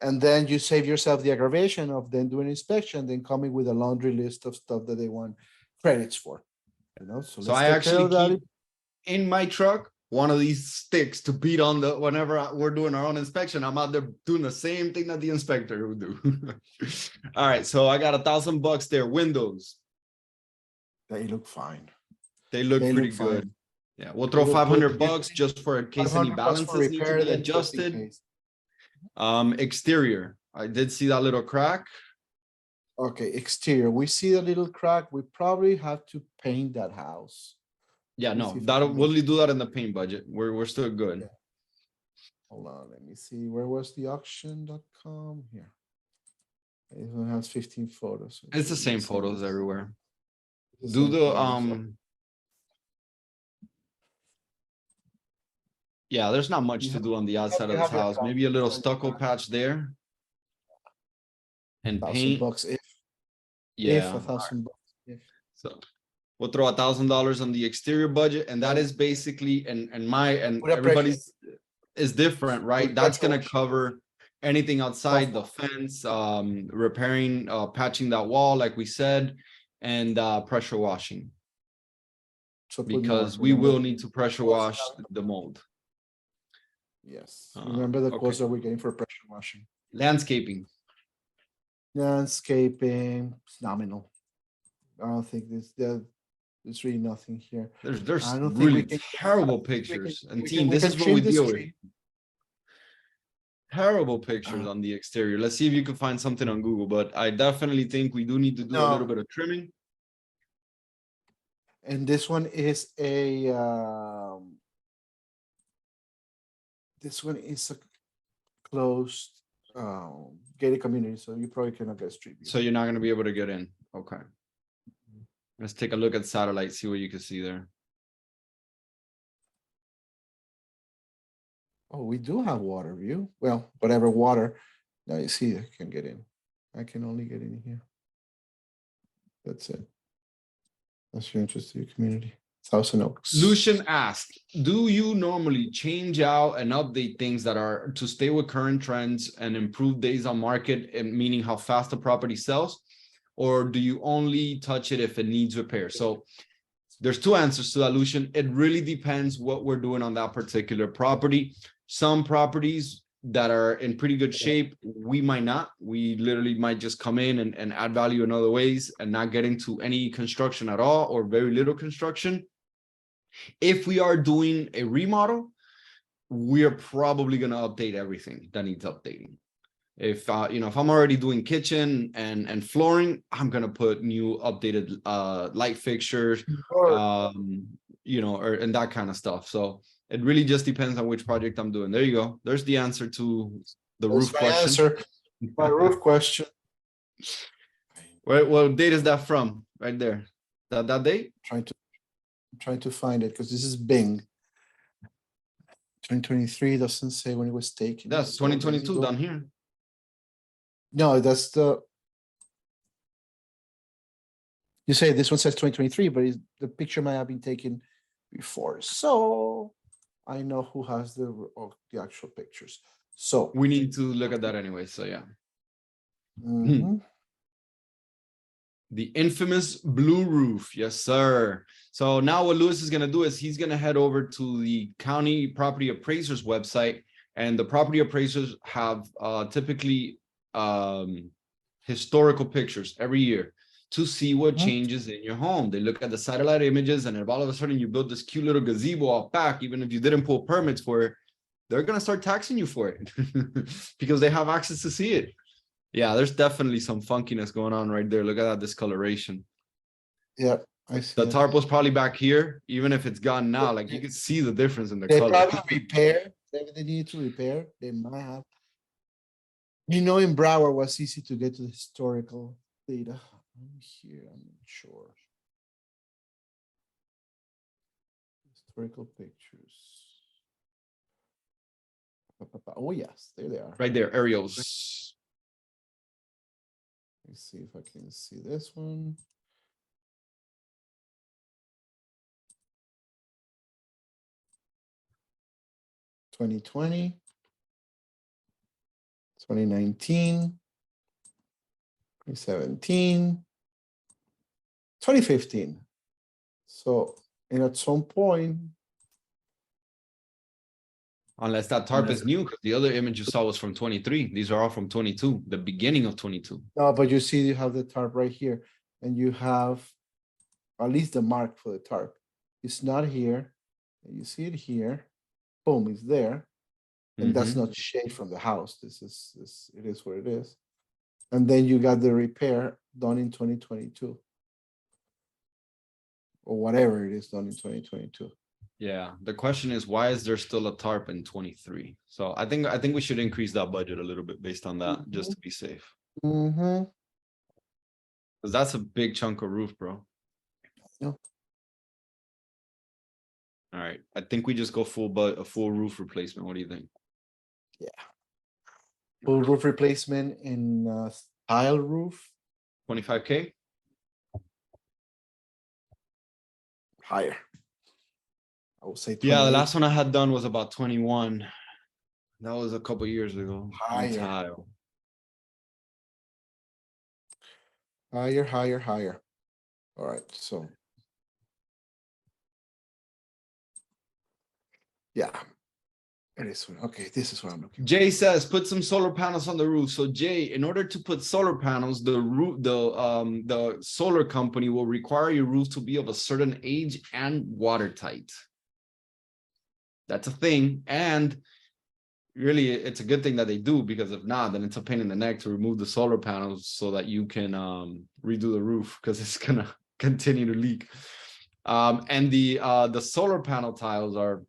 And then you save yourself the aggravation of then doing inspection, then coming with a laundry list of stuff that they want credits for. So I actually keep in my truck one of these sticks to beat on whenever we're doing our own inspection. I'm out there doing the same thing that the inspector would do. All right, so I got $1,000 there. Windows. They look fine. They look pretty good. Yeah, we'll throw $500 just for in case any balances need to be adjusted. Exterior. I did see that little crack. Okay, exterior. We see a little crack. We probably have to paint that house. Yeah, no, we'll do that in the paint budget. We're still good. Yeah. Hold on, let me see. Where was the auction.com? Here. It has 15 photos. It's the same photos everywhere. Do the yeah, there's not much to do on the outside of this house. Maybe a little stucco patch there. And paint. $1,000 if. Yeah. $1,000 if. So we'll throw $1,000 on the exterior budget, and that is basically and everybody's is different, right? That's gonna cover anything outside the fence, repairing, patching that wall, like we said, and pressure washing. So because we will need to pressure wash the mold. Yes. Remember the quotes that we're getting for pressure washing. Landscaping. Landscaping, it's nominal. I don't think there's really nothing here. There's really terrible pictures. And team, this is what we deal with. Terrible pictures on the exterior. Let's see if you can find something on Google, but I definitely think we do need to do a little bit of trimming. And this one is a closed gated community, so you probably cannot get street view. So you're not going to be able to get in. Okay. Let's take a look at satellite, see what you can see there. Oh, we do have water view. Well, whatever water. Now you see, I can get in. I can only get in here. That's it. That's your interest to your community. Thousand Oaks. Lucian asked, do you normally change out and update things that are to stay with current trends and improve days on market, and meaning how fast the property sells? Or do you only touch it if it needs repair? So there's two answers to that, Lucian. It really depends what we're doing on that particular property. Some properties that are in pretty good shape, we might not. We literally might just come in and add value in other ways and not get into any construction at all or very little construction. If we are doing a remodel, we are probably going to update everything that needs updating. If if I'm already doing kitchen and flooring, I'm gonna put new updated light fixtures, and that kind of stuff. So it really just depends on which project I'm doing. There you go. There's the answer to the roof question. My roof question. What date is that from? Right there. That date? I'm trying to find it because this is Bing. 2023 doesn't say when it was taken. That's 2022 down here. No, that's the. You say this one says 2023, but the picture might have been taken before. So I know who has the actual pictures. So we need to look at that anyway. So yeah. The infamous blue roof. Yes, sir. So now what Lewis is going to do is he's going to head over to the county property appraisers website, and the property appraisers have typically historical pictures every year to see what changes in your home. They look at the satellite images, and if all of a sudden you build this cute little gazebo out back, even if you didn't pull permits for it, they're going to start taxing you for it because they have access to see it. Yeah, there's definitely some funkiness going on right there. Look at that discoloration. Yeah, I see. The tarp was probably back here, even if it's gone now. Like you can see the difference in the they color. Probably repair. They need to repair. They might have. In Broward was easy to get to the historical data. Here, I'm not sure. Historical pictures. Oh yes, there they are. Right there, aerials. Let's see if I can see this one. (2020) 2019, 2017, 2015. So, and at some point, unless that tarp is new, because the other image you saw was from 23. These are all from 22, the beginning of 22. No, but you see, you have the tarp right here, and you have at least the mark for the tarp. It's not here. You see it here. Boom, it's there. And that's not shade from the house. It is what it is. And then you got the repair done in 2022. Or whatever it is done in 2022. Yeah. The question is, why is there still a tarp in 23? So I think we should increase that budget a little bit based on that, just to be safe. Because that's a big chunk of roof, bro. Yeah. All right. I think we just go a full roof replacement. What do you think? Yeah. Full roof replacement in tile roof. 25K? Higher. I would say 28. Yeah, the last one I had done was about 21. That was a couple years ago. Higher. Tile. Higher. All right, so. Yeah. It is okay. This is what I'm looking for. Jay says, put some solar panels on the roof. So Jay, in order to put solar panels, the solar company will require your roof to be of a certain age and watertight. That's a thing. And really, it's a good thing that they do, because if not, then it's a pain in the neck to remove the solar panels so that you can redo the roof, because it's gonna continue to leak. And the solar panel tiles are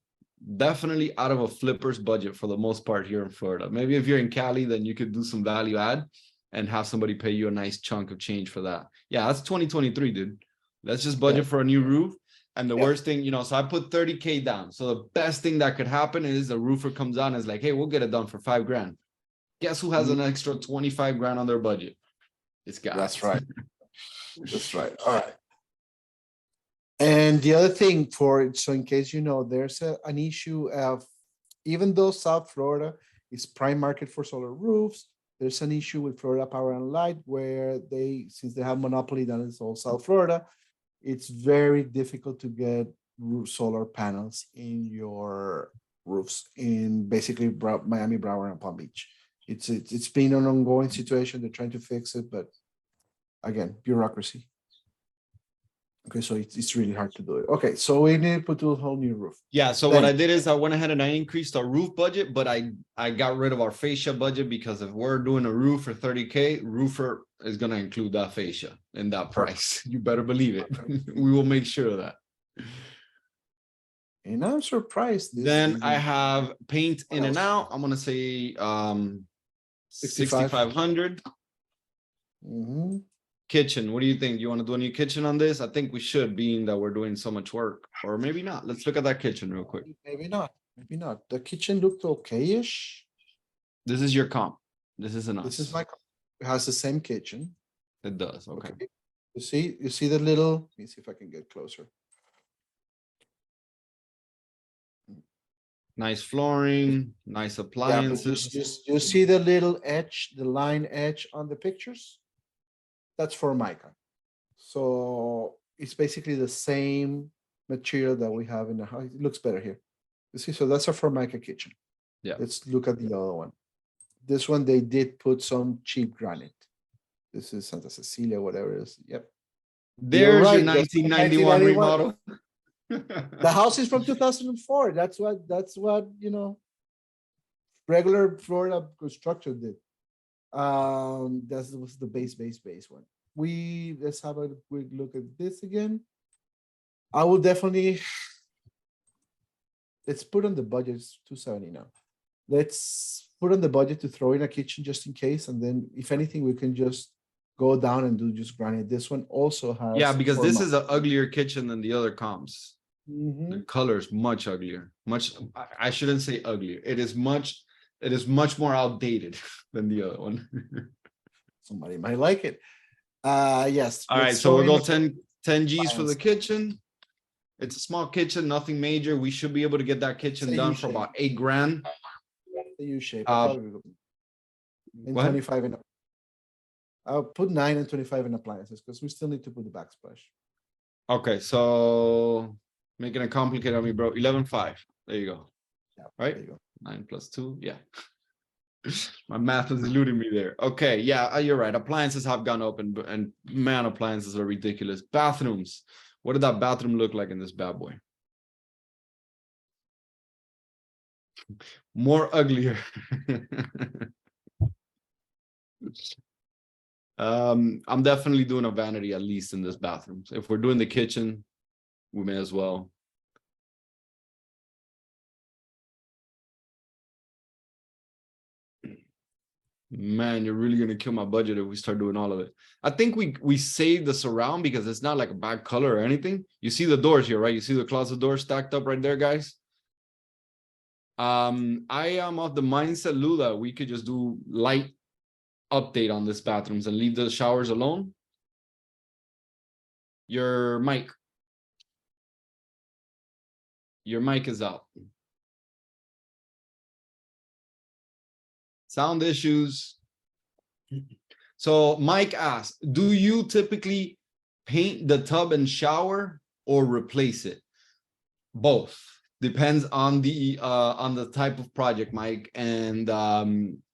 definitely out of a flipper's budget for the most part here in Florida. Maybe if you're in Cali, then you could do some value add and have somebody pay you a nice chunk of change for that. Yeah, that's 2023, dude. Let's just budget for a new roof. And the worst thing, so I put 30K down. So the best thing that could happen is the roofer comes on and is like, hey, we'll get it done for $5 grand. Guess who has an extra 25 grand on their budget? This guy. That's right. That's right. All right. And the other thing so in case you know, there's an issue of, even though South Florida is prime market for solar roofs, there's an issue with Florida Power and Light where since they have monopoly down in South Florida, it's very difficult to get solar panels in your roofs in basically Miami, Broward, and Palm Beach. It's been an ongoing situation. They're trying to fix it, but again, bureaucracy. Okay, so it's really hard to do it. Okay, so we need to put a whole new roof. Yeah, so what I did is I went ahead and I increased our roof budget, but I got rid of our fascia budget because if we're doing a roof for 30K, roofer is gonna include that fascia in that price. You better believe it. We will make sure of that. And I'm surprised. Then I have paint in and out. I'm gonna say 6,500. Mhm. Kitchen, what do you think? You want to do a new kitchen on this? I think we should, being that we're doing so much work, or maybe not. Let's look at that kitchen real quick. Maybe not. Maybe not. The kitchen looked okay-ish. This is your comp. This isn't us. This is my. It has the same kitchen. It does. Okay. You see the little. Let me see if I can get closer. Nice flooring, nice appliances. You see the little edge, the line edge on the pictures? That's Formica. So it's basically the same material that we have in the house. It looks better here. You see, so that's a Formica kitchen. Yeah. Let's look at the other one. This one, they did put some cheap granite. This is Santa Cecilia, whatever it is. Yep. There's your 1991 remodel. The house is from 2004. That's what regular Florida construction did. That was the base one. Let's have a quick look at this again. I will definitely, let's put on the budget, it's 270 now. Let's put on the budget to throw in a kitchen just in case, and then if anything, we can just go down and do just granite. This one also has. Yeah, because this is an uglier kitchen than the other comps. Mm-hmm. The color is much uglier. I shouldn't say uglier. It is much more outdated than the other one. Somebody might like it. Yes. All right, so we'll go 10 G's for the kitchen. It's a small kitchen, nothing major. We should be able to get that kitchen done for about $8 grand. The U shape. What? 25 in. I'll put 9 and 25 in appliances because we still need to put the backsplash. Okay, so making it complicated on me, bro. 11.5. There you go. Yeah, right? There you go. 9 plus 2. Yeah. My math is eluding me there. Okay, yeah, you're right. Appliances have gone up, and man, appliances are ridiculous. Bathrooms. What did that bathroom look like in this bad boy? More uglier. I'm definitely doing a vanity at least in this bathroom. So if we're doing the kitchen, we may as well. Man, you're really gonna kill my budget if we start doing all of it. I think we save the surround because it's not like a bad color or anything. You see the doors here, right? You see the closet doors stacked up right there, guys. I am of the mindset, Lula, we could just do light update on this bathrooms and leave the showers alone. Your mic is out. Sound issues. So Mike asks, do you typically paint the tub and shower or replace it? Both. Depends on the type of project, Mike. And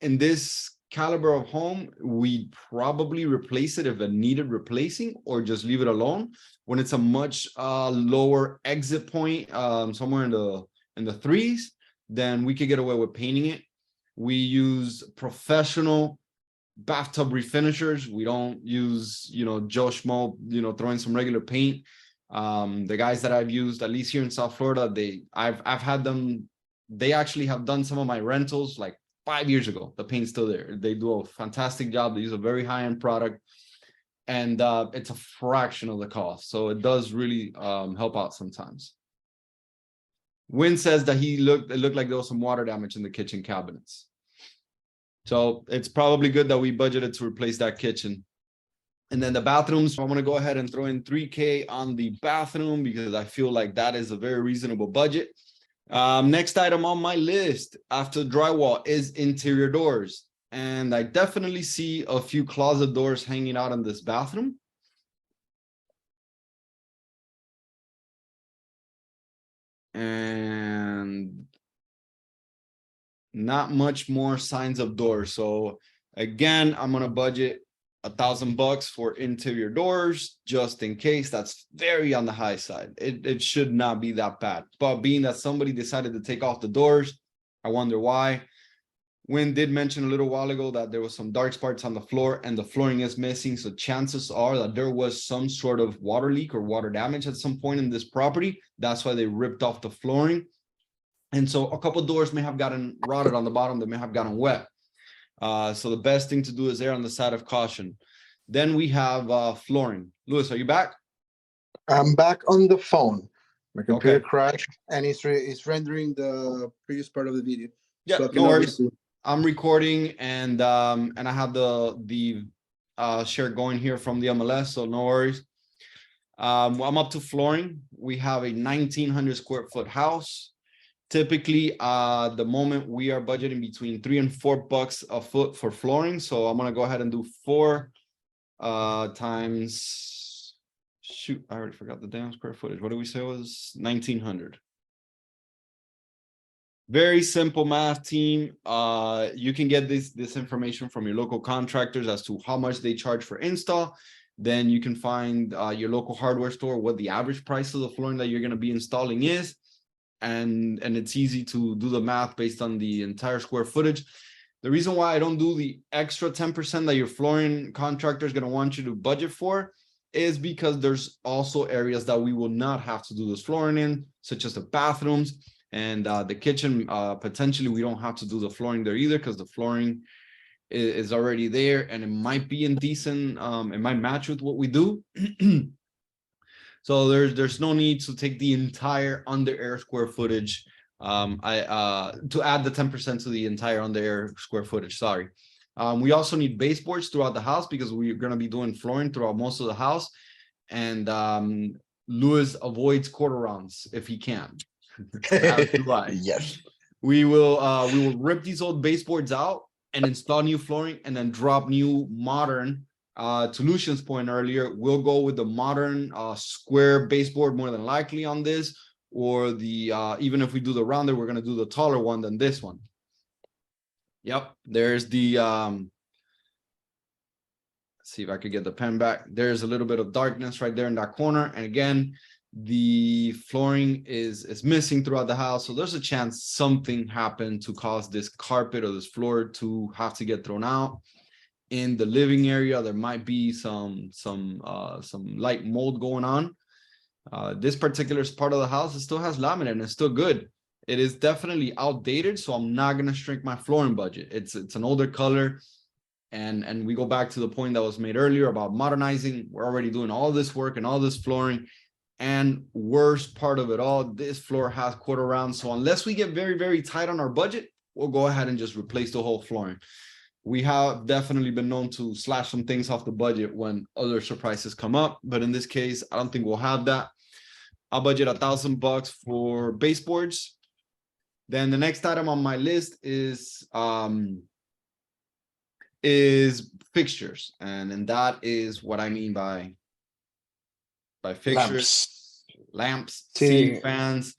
in this caliber of home, we'd probably replace it if it needed replacing, or just leave it alone. When it's a much lower exit point, somewhere in the 3s, then we could get away with painting it. We use professional bathtub refinishers. We don't use, Joe Schmo, throwing some regular paint. The guys that I've used, at least here in South Florida, I've had them. They actually have done some of my rentals like 5 years ago. The paint's still there. They do a fantastic job. They use a very high-end product, and it's a fraction of the cost. So it does really help out sometimes. Wynn says that it looked like there was some water damage in the kitchen cabinets. So it's probably good that we budgeted to replace that kitchen. And then the bathrooms, I'm gonna go ahead and throw in 3K on the bathroom because I feel like that is a very reasonable budget. Next item on my list after drywall is interior doors. And I definitely see a few closet doors hanging out in this bathroom. And not much more signs of doors. So again, I'm gonna budget $1,000 for interior doors, just in case. That's very on the high side. It should not be that bad. But being that somebody decided to take off the doors, I wonder why. Wynn did mention a little while ago that there was some dark spots on the floor and the flooring is missing. So chances are that there was some sort of water leak or water damage at some point in this property. That's why they ripped off the flooring. And so a couple doors may have gotten rotted on the bottom. They may have gotten wet. So the best thing to do is err on the side of caution. Then we have flooring. Louis, are you back? I'm back on the phone. My computer Okay. crashed and it's rendering the previous part of the video. Yeah, So I no cannot worries. record. I'm recording and I have the share going here from the MLS, so no worries. I'm up to flooring. We have a 1,900 square foot house. Typically, the moment we are budgeting between $3 and $4 a foot for flooring. So I'm gonna go ahead and do 4 times, shoot, I already forgot the damn square footage. What did we say it was 1,900? Very simple math, team. You can get this information from your local contractors as to how much they charge for install. Then you can find your local hardware store, what the average price of the flooring that you're gonna be installing is. And it's easy to do the math based on the entire square footage. The reason why I don't do the extra 10% that your flooring contractor is going to want you to budget for is because there's also areas that we will not have to do this flooring in, such as the bathrooms and the kitchen. Potentially, we don't have to do the flooring there either because the flooring is already there and it might be indecent. It might match with what we do. So there's no need to take the entire under air square footage. To add the 10% to the entire under air square footage. Sorry. We also need baseboards throughout the house because we're going to be doing flooring throughout most of the house. And Louis avoids quarter rounds if he can. Yes. We will rip these old baseboards out and install new flooring and then drop new modern. To Lucian's point earlier, we'll go with the modern square baseboard more than likely on this, or the even if we do the rounder, we're going to do the taller one than this one. Yep, there's the let's see if I could get the pen back. There's a little bit of darkness right there in that corner, and again, the flooring is missing throughout the house, so there's a chance something happened to cause this carpet or this floor to have to get thrown out. In the living area, there might be some light mold going on. This particular part of the house, it still has laminate and it's still good. It is definitely outdated, so I'm not gonna shrink my flooring budget. It's an older color, and we go back to the point that was made earlier about modernizing. We're already doing all this work and all this flooring, and worst part of it all, this floor has quarter rounds. So unless we get very, very tight on our budget, we'll go ahead and just replace the whole flooring. We have definitely been known to slash some things off the budget when other surprises come up, but in this case, I don't think we'll have that. I'll budget $1,000 for baseboards. Then the next item on my list is fixtures, and that is what I mean by fixtures, lamps, ceiling fans,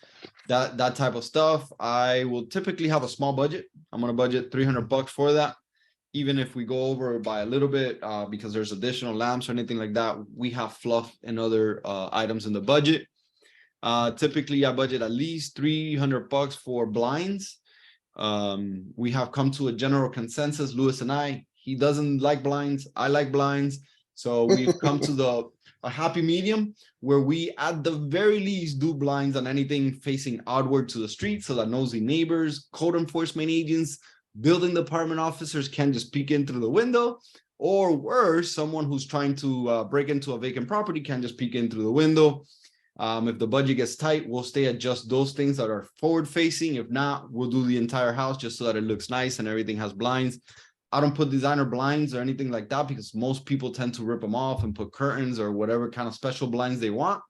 that type of stuff. I will typically have a small budget. I'm gonna budget $300 for that. Even if we go over by a little bit, because there's additional lamps or anything like that, we have fluff and other items in the budget. Typically, I budget at least $300 for blinds. We have come to a general consensus, Louis and I. He doesn't like blinds. I like blinds. So we've come to a happy medium where we, at the very least, do blinds on anything facing outward to the street so that nosy neighbors, code enforcement agents, building department officers can just peek in through the window, or worse, someone who's trying to break into a vacant property can just peek in through the window. If the budget gets tight, we'll stay at just those things that are forward facing. If not, we'll do the entire house just so that it looks nice and everything has blinds. I don't put designer blinds or anything like that because most people tend to rip them off and put curtains or whatever kind of special blinds they want.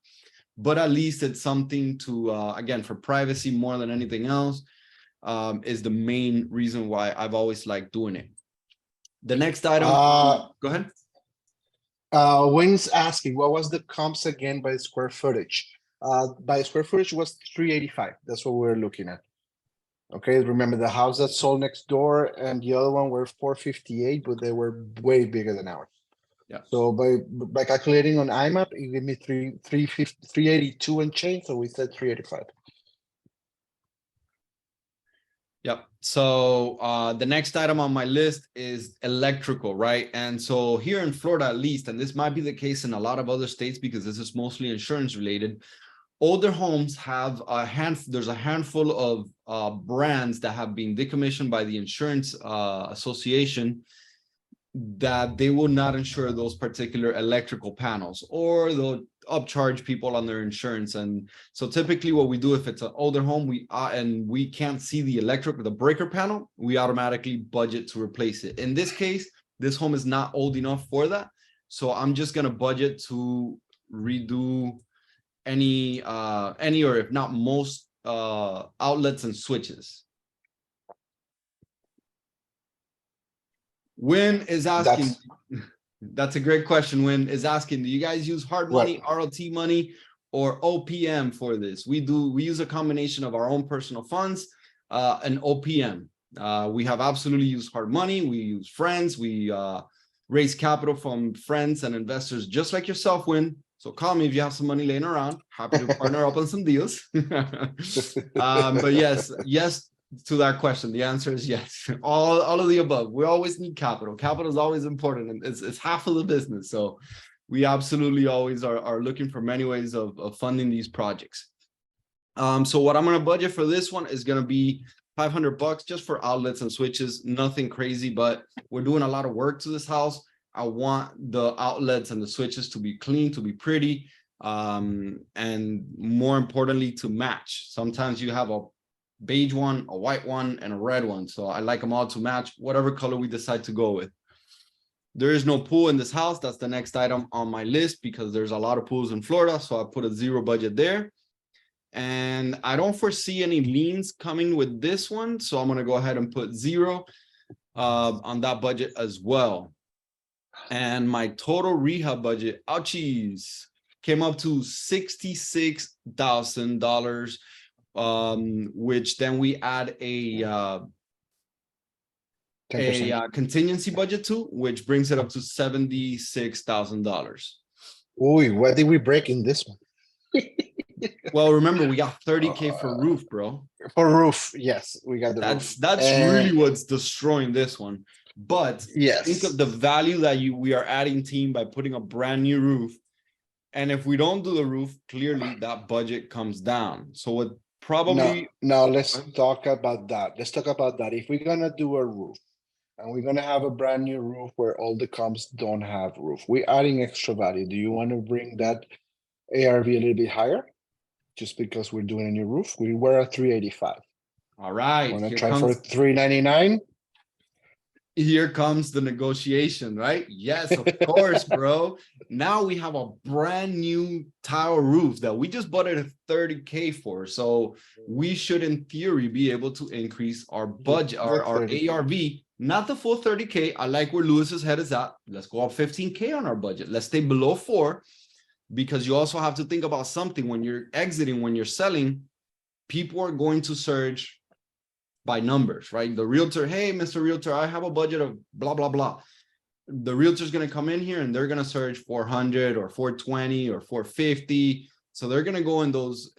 But at least it's something to, again, for privacy more than anything else, is the main reason why I've always liked doing it. The next item, go ahead. Wayne's asking, what was the comps again by square footage? By square footage was 385. That's what we're looking at. Okay, remember the house that sold next door and the other one were 458, but they were way bigger than ours. Yeah. So by calculating on IMAP, it gave me 382 and change. So we said 385. Yep. So the next item on my list is electrical, right? And so here in Florida, at least, and this might be the case in a lot of other states because this is mostly insurance related, older homes have there's a handful of brands that have been decommissioned by the insurance association that they will not insure those particular electrical panels, or they'll upcharge people on their insurance. And so typically what we do, if it's an older home, and we can't see the breaker panel, we automatically budget to replace it. In this case, this home is not old enough for that. So I'm just going to budget to redo any or if not most outlets and switches. Win is asking, that's a great question. Win is asking, do you guys use hard money, RLT money, or OPM for this? We use a combination of our own personal funds and OPM. We have absolutely used hard money. We use friends. We raise capital from friends and investors just like yourself, Win. So call me if you have some money laying around. Happy to partner up on some deals. But yes, to that question, the answer is yes. All of the above. We always need capital. Capital is always important, and it's half of the business. So we absolutely always are looking for many ways of funding these projects. So what I'm going to budget for this one is going to be $500 just for outlets and switches. Nothing crazy, but we're doing a lot of work to this house. I want the outlets and the switches to be clean, to be pretty, and more importantly, to match. Sometimes you have a beige one, a white one, and a red one. So I like them all to match whatever color we decide to go with. There is no pool in this house. That's the next item on my list because there's a lot of pools in Florida. So I put a zero budget there. And I don't foresee any liens coming with this one. So I'm going to go ahead and put zero on that budget as well. And my total rehab budget, ouchies, came up to $66,000. Which then we add a contingency budget to, which brings it up to $76,000. Ooh, what did we break in this one? Well, remember we got 30K for roof, bro. For roof, yes, we got the roof. That's really what's destroying this one. But yes, think of the value that we are adding, team, by putting a brand new roof. And if we don't do the roof, clearly that budget comes down. So what probably no, let's talk about that. Let's talk about that. If we're gonna do a roof and we're gonna have a brand new roof where all the comps don't have roof, we're adding extra value. Do you want to bring that ARV a little bit higher? Just because we're doing a new roof, we were at 385. All right, want to try for 399. Here comes the negotiation, right? Yes, of course, bro. Now we have a brand new tile roof that we just bought it at 30K for. So we should, in theory, be able to increase our budget, our ARV, not the full 30K. I like where Lewis's head is at. Let's go up 15K on our budget. Let's stay below 4, because you also have to think about something when you're exiting, when you're selling, people are going to surge by numbers, right? The realtor, hey, Mr. Realtor, I have a budget of blah, blah, blah. The realtor's going to come in here and they're going to surge 400 or 420 or 450. So they're going to go in those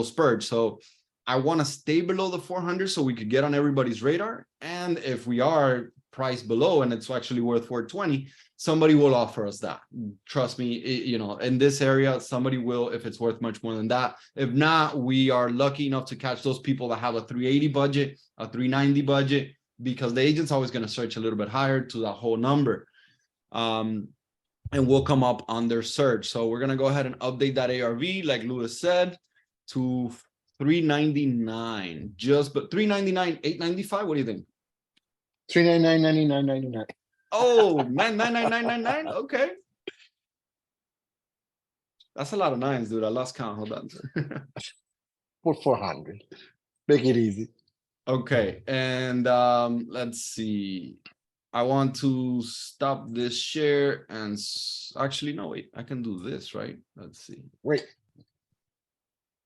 spurts. So I want to stay below the 400 so we could get on everybody's radar. And if we are priced below and it's actually worth 420, somebody will offer us that. Trust me, in this area, somebody will, if it's worth much more than that. If not, we are lucky enough to catch those people that have a 380 budget, a 390 budget, because the agent's always going to search a little bit higher to that whole number. And we'll come up on their search. So we're going to go ahead and update that ARV, like Lewis said, to 399. But 399, 895. What do you think? $399.99. Oh, 99999. Okay. That's a lot of nines, dude. I lost count. Hold on. For 400. Make it easy. Okay, and let's see. I want to stop this share and actually, no, wait, I can do this, right? Let's see. Wait.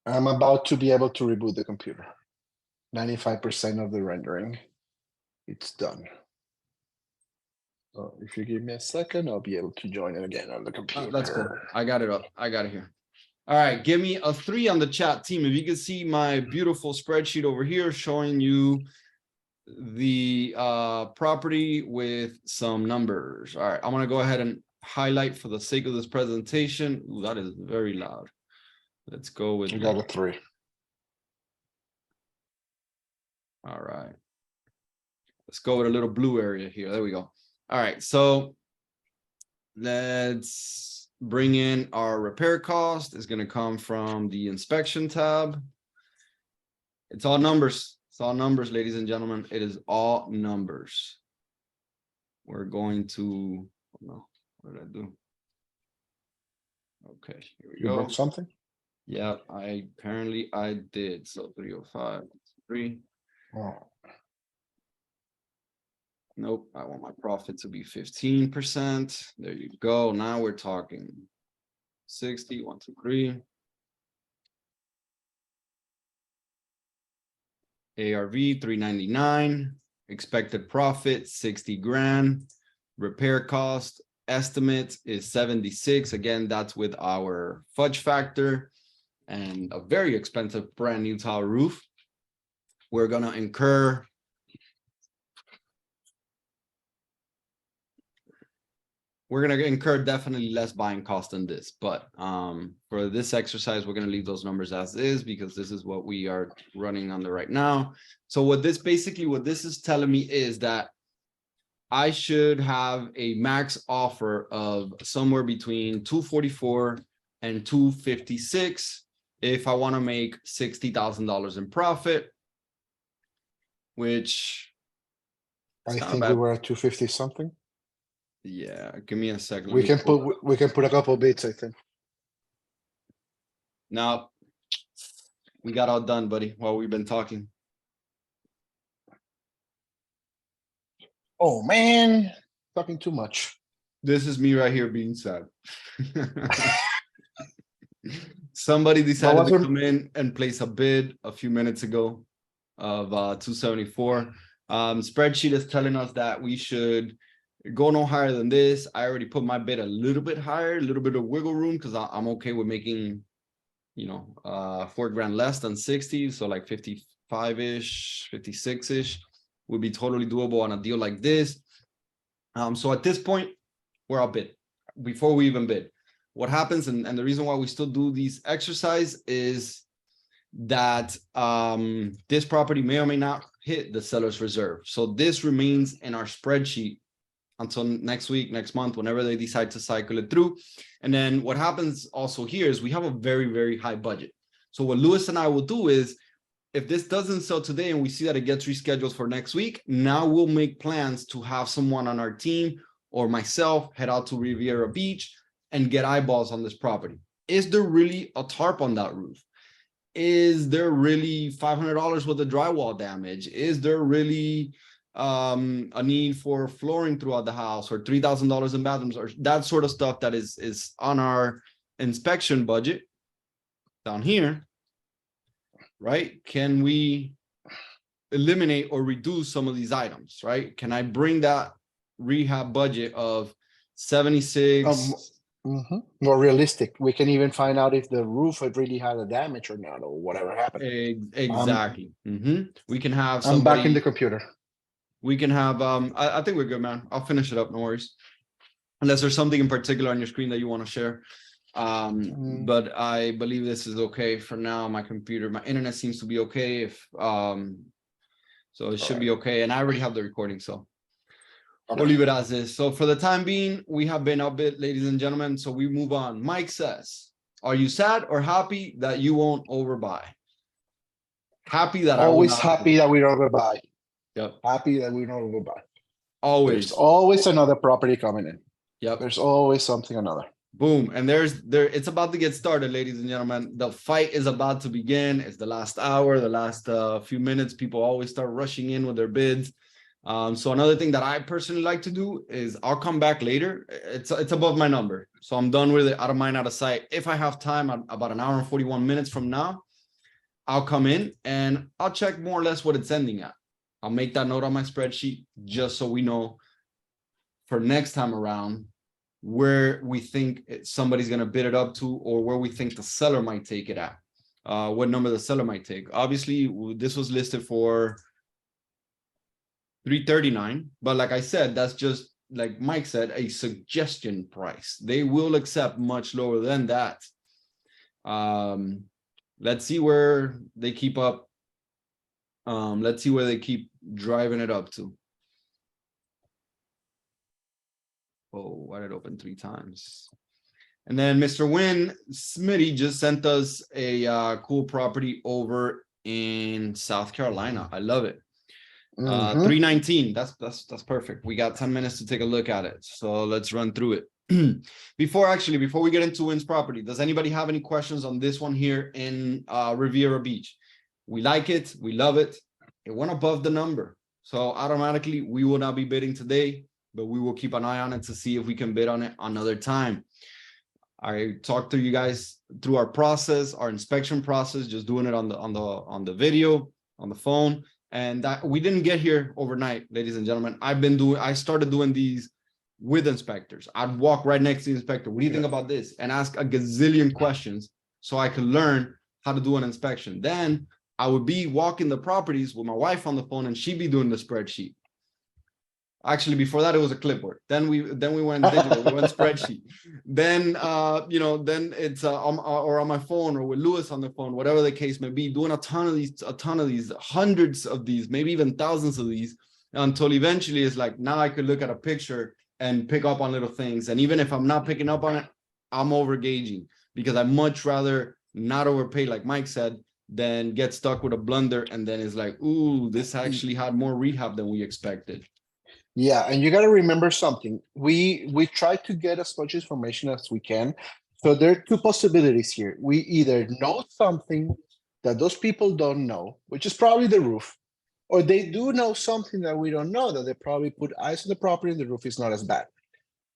I'm about to be able to reboot the computer. 95% of the rendering. It's done. So if you give me a second, I'll be able to join it again on the computer. That's cool. I got it up. I got it here. All right, give me a 3 on the chat team. If you can see my beautiful spreadsheet over here showing you the property with some numbers. All right, I'm gonna go ahead and highlight for the sake of this presentation. Ooh, that is very loud. Let's go with You got a 3. all right. Let's go with a little blue area here. There we go. All right, so let's bring in our repair cost. Is going to come from the inspection tab. It's all numbers. It's all numbers, ladies and gentlemen. It is all numbers. We're going to, oh no, what did I do? Okay, here we You go. broke something? Yeah, I did. So 305, 3. Oh. Nope, I want my profit to be 15%. There you go. Now we're talking 60, 1, 2, 3. ARV 399, expected profit 60 grand, repair cost estimate is 76. Again, that's with our fudge factor and a very expensive brand new tile roof. We're gonna incur definitely less buying cost than this, but for this exercise, we're going to leave those numbers as is because this is what we are running under right now. So what this is telling me is that I should have a max offer of somewhere between 244 and 256 if I want to make $60,000 in profit, which I think we were at 250 something. Yeah, give me a second. We can put a couple bits, I think. Now we got all done, buddy, while we've been talking. Oh man, talking too much. This is me right here being sad. Somebody decided to come in and place a bid a few minutes ago of 274. Spreadsheet is telling us that we should go no higher than this. I already put my bid a little bit higher, a little bit of wiggle room because I'm okay with making, you know, 4 grand less than 60. So like 55-ish, 56-ish would be totally doable on a deal like this. So at this point, we're all bid before we even bid. What happens, and the reason why we still do these exercise is that this property may or may not hit the seller's reserve. So this remains in our spreadsheet until next week, next month, whenever they decide to cycle it through. And then what happens also here is we have a very, very high budget. So what Lewis and I will do is, if this doesn't sell today and we see that it gets rescheduled for next week, now we'll make plans to have someone on our team or myself head out to Riviera Beach and get eyeballs on this property. Is there really a tarp on that roof? Is there really $500 worth of drywall damage? Is there really a need for flooring throughout the house or $3,000 in bathrooms or that sort of stuff that is on our inspection budget down here, right? Can we eliminate or reduce some of these items, right? Can I bring that rehab budget of 76? More realistic. We can even find out if the roof had really had a damage or not, or whatever happened. Exactly. We can have I'm back in the computer. We can have, I think we're good, man. I'll finish it up, no worries. Unless there's something in particular on your screen that you want to share. But I believe this is okay for now. My computer, my internet seems to be okay. If so it should be okay. And I already have the recording, so we'll leave it as is. So for the time being, we have been outbid, ladies and gentlemen. So we move on. Mike says, are you sad or happy that you won't overbuy? Happy that always happy that we don't overbuy. Yep. Happy that we don't overbuy. Always. always another property coming in. Yep. There's always something another. Boom. And it's about to get started, ladies and gentlemen. The fight is about to begin. It's the last hour, the last few minutes. People always start rushing in with their bids. So another thing that I personally like to do is I'll come back later. It's above my number. So I'm done with it, out of mind, out of sight. If I have time, about an hour and 41 minutes from now, I'll come in and I'll check more or less what it's ending at. I'll make that note on my spreadsheet just so we know for next time around where we think somebody's going to bid it up to, or where we think the seller might take it at, what number the seller might take. Obviously, this was listed for 339, but like I said, that's just, like Mike said, a suggestion price. They will accept much lower than that. Let's see where they keep up. Let's see where they keep driving it up to. Oh, why did it open 3 times? And then Mr. Win Smitty just sent us a cool property over in South Carolina. I love it. 319. That's perfect. We got 10 minutes to take a look at it. So let's run through it. Before we get into Win's property, does anybody have any questions on this one here in Riviera Beach? We like it. We love it. It went above the number. So automatically we will not be bidding today, but we will keep an eye on it to see if we can bid on it another time. I talked to you guys through our process, our inspection process, just doing it on the video, on the phone. And that we didn't get here overnight, ladies and gentlemen. I started doing these with inspectors. I'd walk right next to the inspector. What do you think about this? And ask a gazillion questions so I could learn how to do an inspection. Then I would be walking the properties with my wife on the phone, and she'd be doing the spreadsheet. Actually, before that, it was a clipboard. Then we went digital, we went spreadsheet. Then then it's on my phone or with Lewis on the phone, whatever the case may be, doing a ton of these, hundreds of these, maybe even thousands of these, until eventually it's like, now I could look at a picture and pick up on little things. And even if I'm not picking up on it, I'm over gauging, because I much rather not overpay, like Mike said, than get stuck with a blunder. And then it's like, ooh, this actually had more rehab than we expected. Yeah, and you got to remember something. We try to get as much information as we can. So there are 2 possibilities here. We either know something that those people don't know, which is probably the roof, or they do know something that we don't know, that they probably put ice on the property and the roof is not as bad.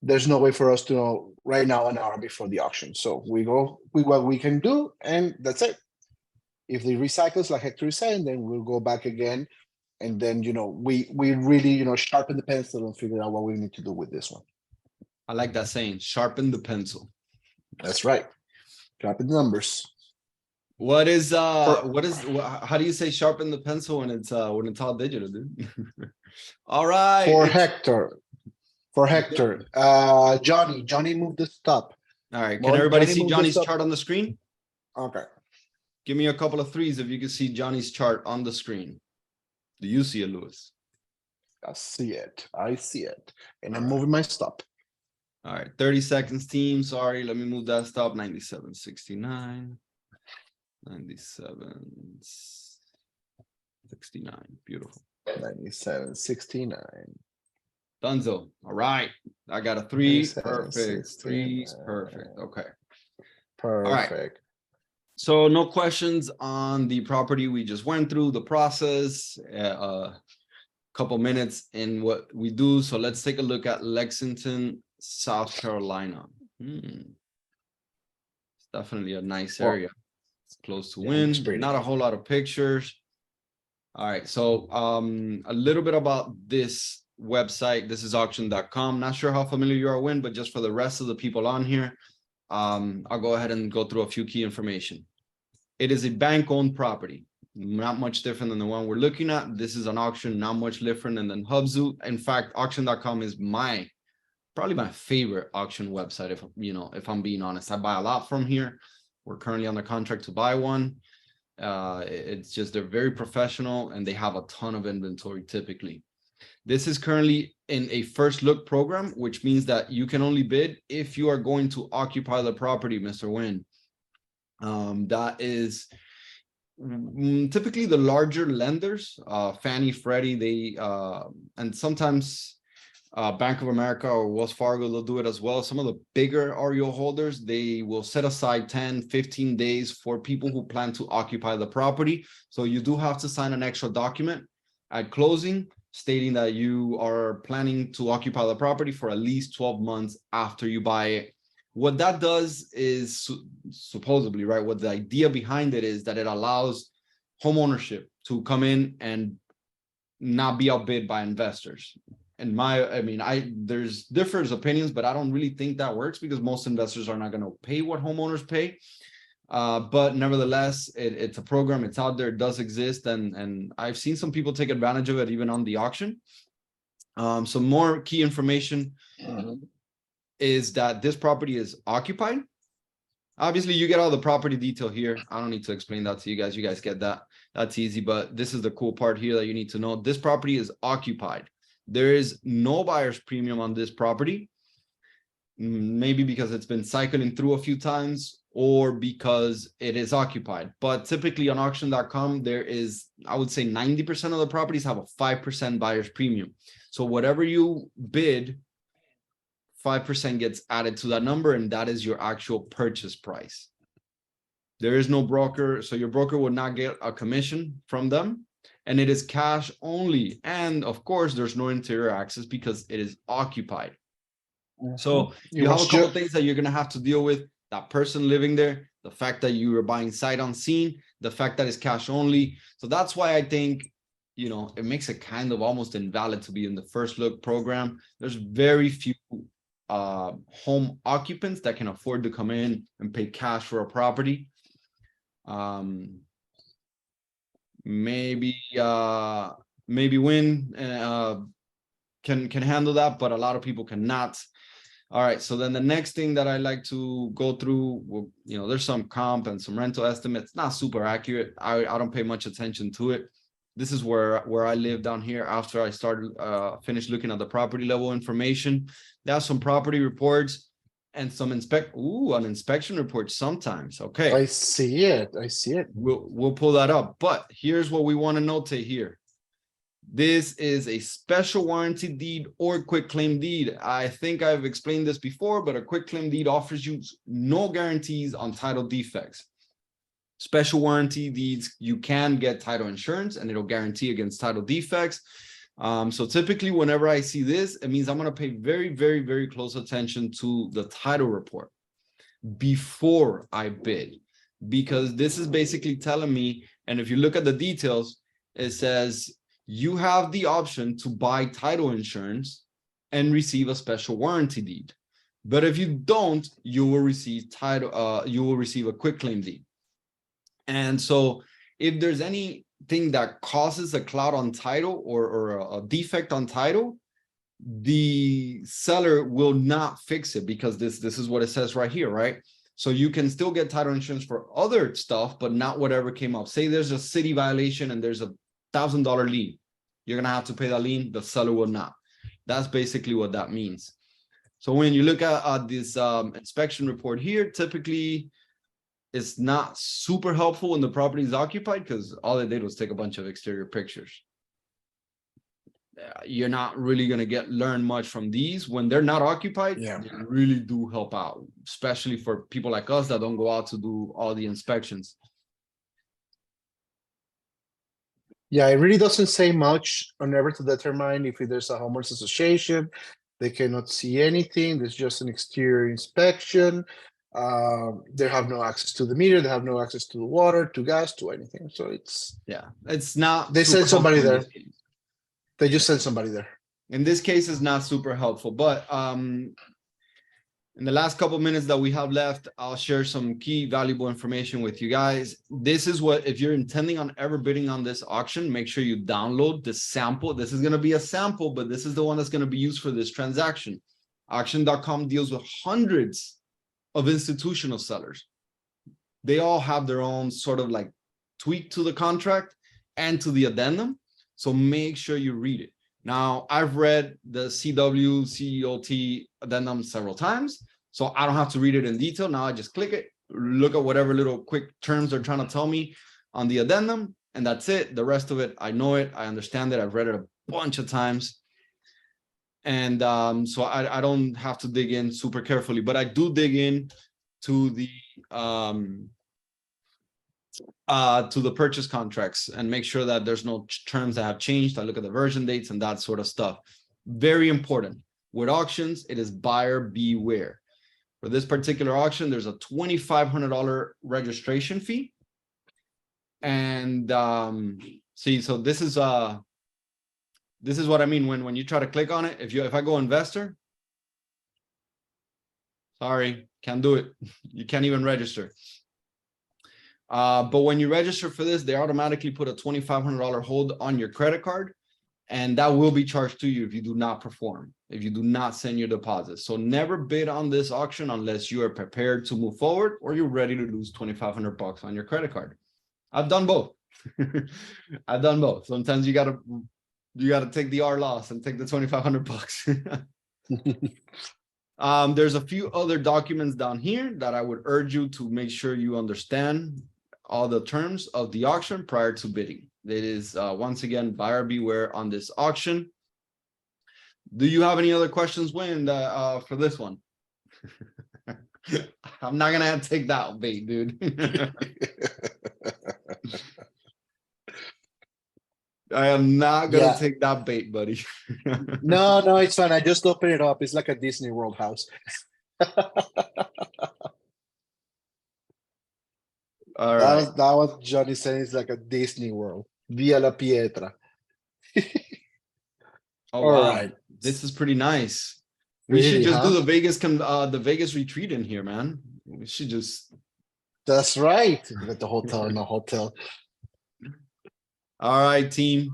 There's no way for us to know right now, an hour before the auction. So we go with what we can do, and that's it. If they recycle, like Hector is saying, then we'll go back again. And then, we really, sharpen the pencil and figure out what we need to do with this one. I like that saying, sharpen the pencil. That's right. Sharpen the numbers. How do you say sharpen the pencil when it's all digital, dude? All right. For Hector, Johnny moved the stop. All right. Can everybody see Johnny's chart on the screen? Okay. Give me a couple of 3s if you can see Johnny's chart on the screen. Do you see it, Lewis? I see it. And I'm moving my stop. All right. 30 seconds, team. Sorry. Let me move that stop. 97.69. 97.69. Beautiful. 97.69. Dunzo. All right. I got a 3. Perfect. 3's perfect. Okay. Perfect. All right. So no questions on the property. We just went through the process, a couple minutes in what we do. So let's take a look at Lexington, South Carolina. It's definitely a nice area. It's close to Win. Not a whole lot of pictures. All right. So a little bit about this website. This is auction.com. Not sure how familiar you are, Win, but just for the rest of the people on here, I'll go ahead and go through a few key information. It is a bank-owned property, not much different than the one we're looking at. This is an auction, not much different than Hubzu. In fact, auction.com is probably my favorite auction website. If I'm being honest, I buy a lot from here. We're currently under contract to buy one. It's just, they're very professional and they have a ton of inventory typically. This is currently in a first look program, which means that you can only bid if you are going to occupy the property, Mr. Win. That is typically the larger lenders, Fannie, Freddie, and sometimes Bank of America or Wells Fargo, they'll do it as well. Some of the bigger REO holders, they will set aside 10, 15 days for people who plan to occupy the property. So you do have to sign an extra document at closing stating that you are planning to occupy the property for at least 12 months after you buy it. What that does is supposedly, right, what the idea behind it is that it allows home ownership to come in and not be outbid by investors. And there's different opinions, but I don't really think that works because most investors are not going to pay what homeowners pay. But nevertheless, it's a program, it's out there, it does exist. And I've seen some people take advantage of it even on the auction. Some more key information is that this property is occupied. Obviously, you get all the property detail here. I don't need to explain that to you guys. You guys get that. That's easy. But this is the cool part here that you need to know. This property is occupied. There is no buyer's premium on this property. Maybe because it's been cycling through a few times or because it is occupied. But typically on auction.com, there is, I would say 90% of the properties have a 5% buyer's premium. So whatever you bid, 5% gets added to that number, and that is your actual purchase price. There is no broker, so your broker would not get a commission from them, and it is cash only. And of course, there's no interior access because it is occupied. So you have a couple things that you're going to have to deal with: that person living there, the fact that you are buying sight unseen, the fact that it's cash only. So that's why I think, you know, it makes it kind of almost invalid to be in the first look program. There's very few home occupants that can afford to come in and pay cash for a property. Maybe Win can handle that, but a lot of people cannot. All right, so then the next thing that I like to go through, well, you know, there's some comp and some rental estimates, not super accurate. I don't pay much attention to it. This is where I live down here after I started finished looking at the property level information. There's some property reports and some an inspection report sometimes. Okay. I see it. We'll pull that up. But here's what we want to notate here. This is a special warranty deed or quitclaim deed. I think I've explained this before, but a quitclaim deed offers you no guarantees on title defects. Special warranty deeds, you can get title insurance and it'll guarantee against title defects. So typically whenever I see this, it means I'm going to pay very, very, very close attention to the title report before I bid, because this is basically telling me, and if you look at the details, it says you have the option to buy title insurance and receive a special warranty deed. But if you don't, you will receive a quitclaim deed. And so if there's anything that causes a cloud on title or a defect on title, the seller will not fix it, because this is what it says right here, right? So you can still get title insurance for other stuff, but not whatever came up. Say there's a city violation and there's a $1,000 lien. You're going to have to pay that lien. The seller will not. That's basically what that means. So when you look at this inspection report here, typically it's not super helpful when the property is occupied, because all they did was take a bunch of exterior pictures. You're not really going to learn much from these. When they're not occupied, yeah, they really do help out, especially for people like us that don't go out to do all the inspections. Yeah, it really doesn't say much on ever to determine if there's a homeowners association. They cannot see anything. There's just an exterior inspection. They have no access to the meter. They have no access to the water, to gas, to anything. So it's not. They send somebody there. They just send somebody there. In this case, it's not super helpful. But in the last couple of minutes that we have left, I'll share some key valuable information with you guys. This is what, if you're intending on ever bidding on this auction, make sure you download the sample. This is going to be a sample, but this is the one that's going to be used for this transaction. Auction.com deals with hundreds of institutional sellers. They all have their own sort of like tweak to the contract and to the addendum. So make sure you read it. Now, I've read the CWCOT addendum several times, so I don't have to read it in detail. Now I just click it, look at whatever little quick terms they're trying to tell me on the addendum, and that's it. The rest of it, I know it, I understand it, I've read it a bunch of times. And so I don't have to dig in super carefully, but I do dig in to the purchase contracts and make sure that there's no terms that have changed. I look at the version dates and that sort of stuff. Very important. With auctions, it is buyer beware. For this particular auction, there's a $2,500 registration fee. And see, so this is what I mean when you try to click on it. If I go investor, sorry, can't do it. You can't even register. But when you register for this, they automatically put a $2,500 hold on your credit card, and that will be charged to you if you do not perform, if you do not send your deposit. So never bid on this auction unless you are prepared to move forward or you're ready to lose $2,500 on your credit card. I've done both. I've done both. Sometimes you gotta take the R loss and take the $2,500. There's a few other documents down here that I would urge you to make sure you understand all the terms of the auction prior to bidding. It is once again buyer beware on this auction. Do you have any other questions, Wayne, for this one? I'm not gonna take that bait, dude. I am not gonna take that bait, buddy. No, it's fine. I just opened it up. It's like a Disney World house. All right. That was Johnny saying it's like a Disney World. Via La Pietra. Oh, All wow. right. This is pretty nice. We should Really, just do huh? the Vegas retreat in here, man. We should just. That's right. At the hotel, in the hotel. All right, team.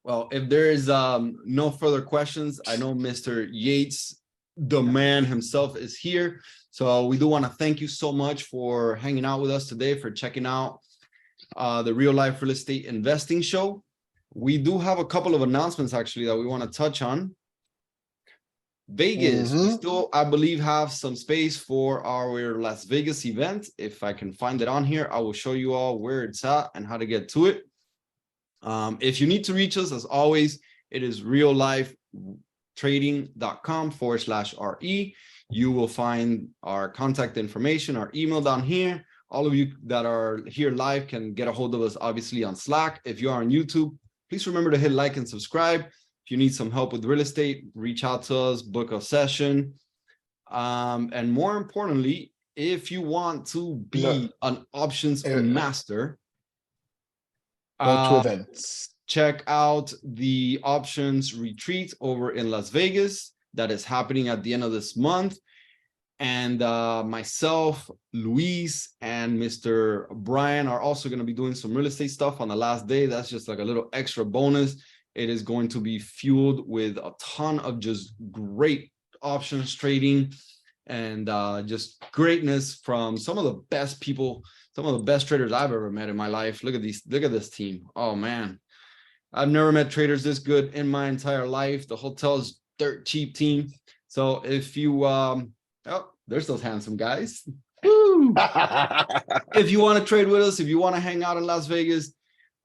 Well, if there is no further questions, I know Mr. Yates, the man himself, is here. So we do want to thank you so much for hanging out with us today, for checking out the Real Life Real Estate Investing Show. We do have a couple of announcements actually that we want to touch on. Vegas, we still, I believe, have some space for our Las Vegas event. If I can find it on here, I will show you all where it's at and how to get to it. If you need to reach us, as always, it is reallifetrading.com/RE. You will find our contact information, our email down here. All of you that are here live can get a hold of us, obviously, on Slack. If you are on YouTube, please remember to hit like and subscribe. If you need some help with real estate, reach out to us, book a session. And more importantly, if you want to be an options master, go to events. Check out the options retreat over in Las Vegas that is happening at the end of this month. And myself, Luis, and Mr. Brian are also going to be doing some real estate stuff on the last day. That's just like a little extra bonus. It is going to be fueled with a ton of just great options trading and just greatness from some of the best people, some of the best traders I've ever met in my life. Look at this team. Oh man, I've never met traders this good in my entire life. The hotel's dirt cheap team. So if you oh, there's those handsome guys. Woo! If you want to trade with us, if you want to hang out in Las Vegas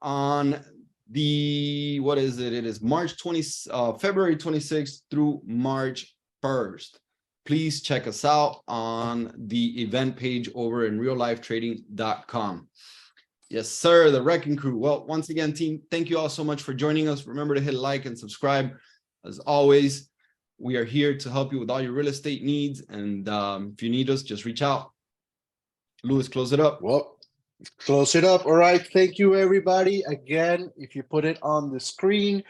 on the, what is it? It is February 26th through March 1st. Please check us out on the event page over in reallifetrading.com. Yes, sir, the Wrecking Crew. Well, once again, team, thank you all so much for joining us. Remember to hit like and subscribe. As always, we are here to help you with all your real estate needs. And if you need us, just reach out. Louis, close it up. Well, close it up. All right. Thank you, everybody. Again, if you put it on the screen,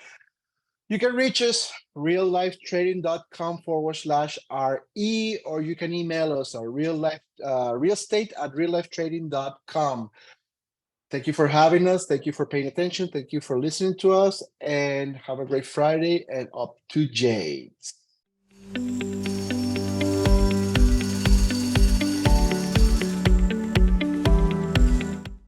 you can reach us reallifetrading.com/RE, or you can email us at realestate@reallifetrading.com. Thank you for having us. Thank you for paying attention. Thank you for listening to us, and have a great Friday, and up to Jades.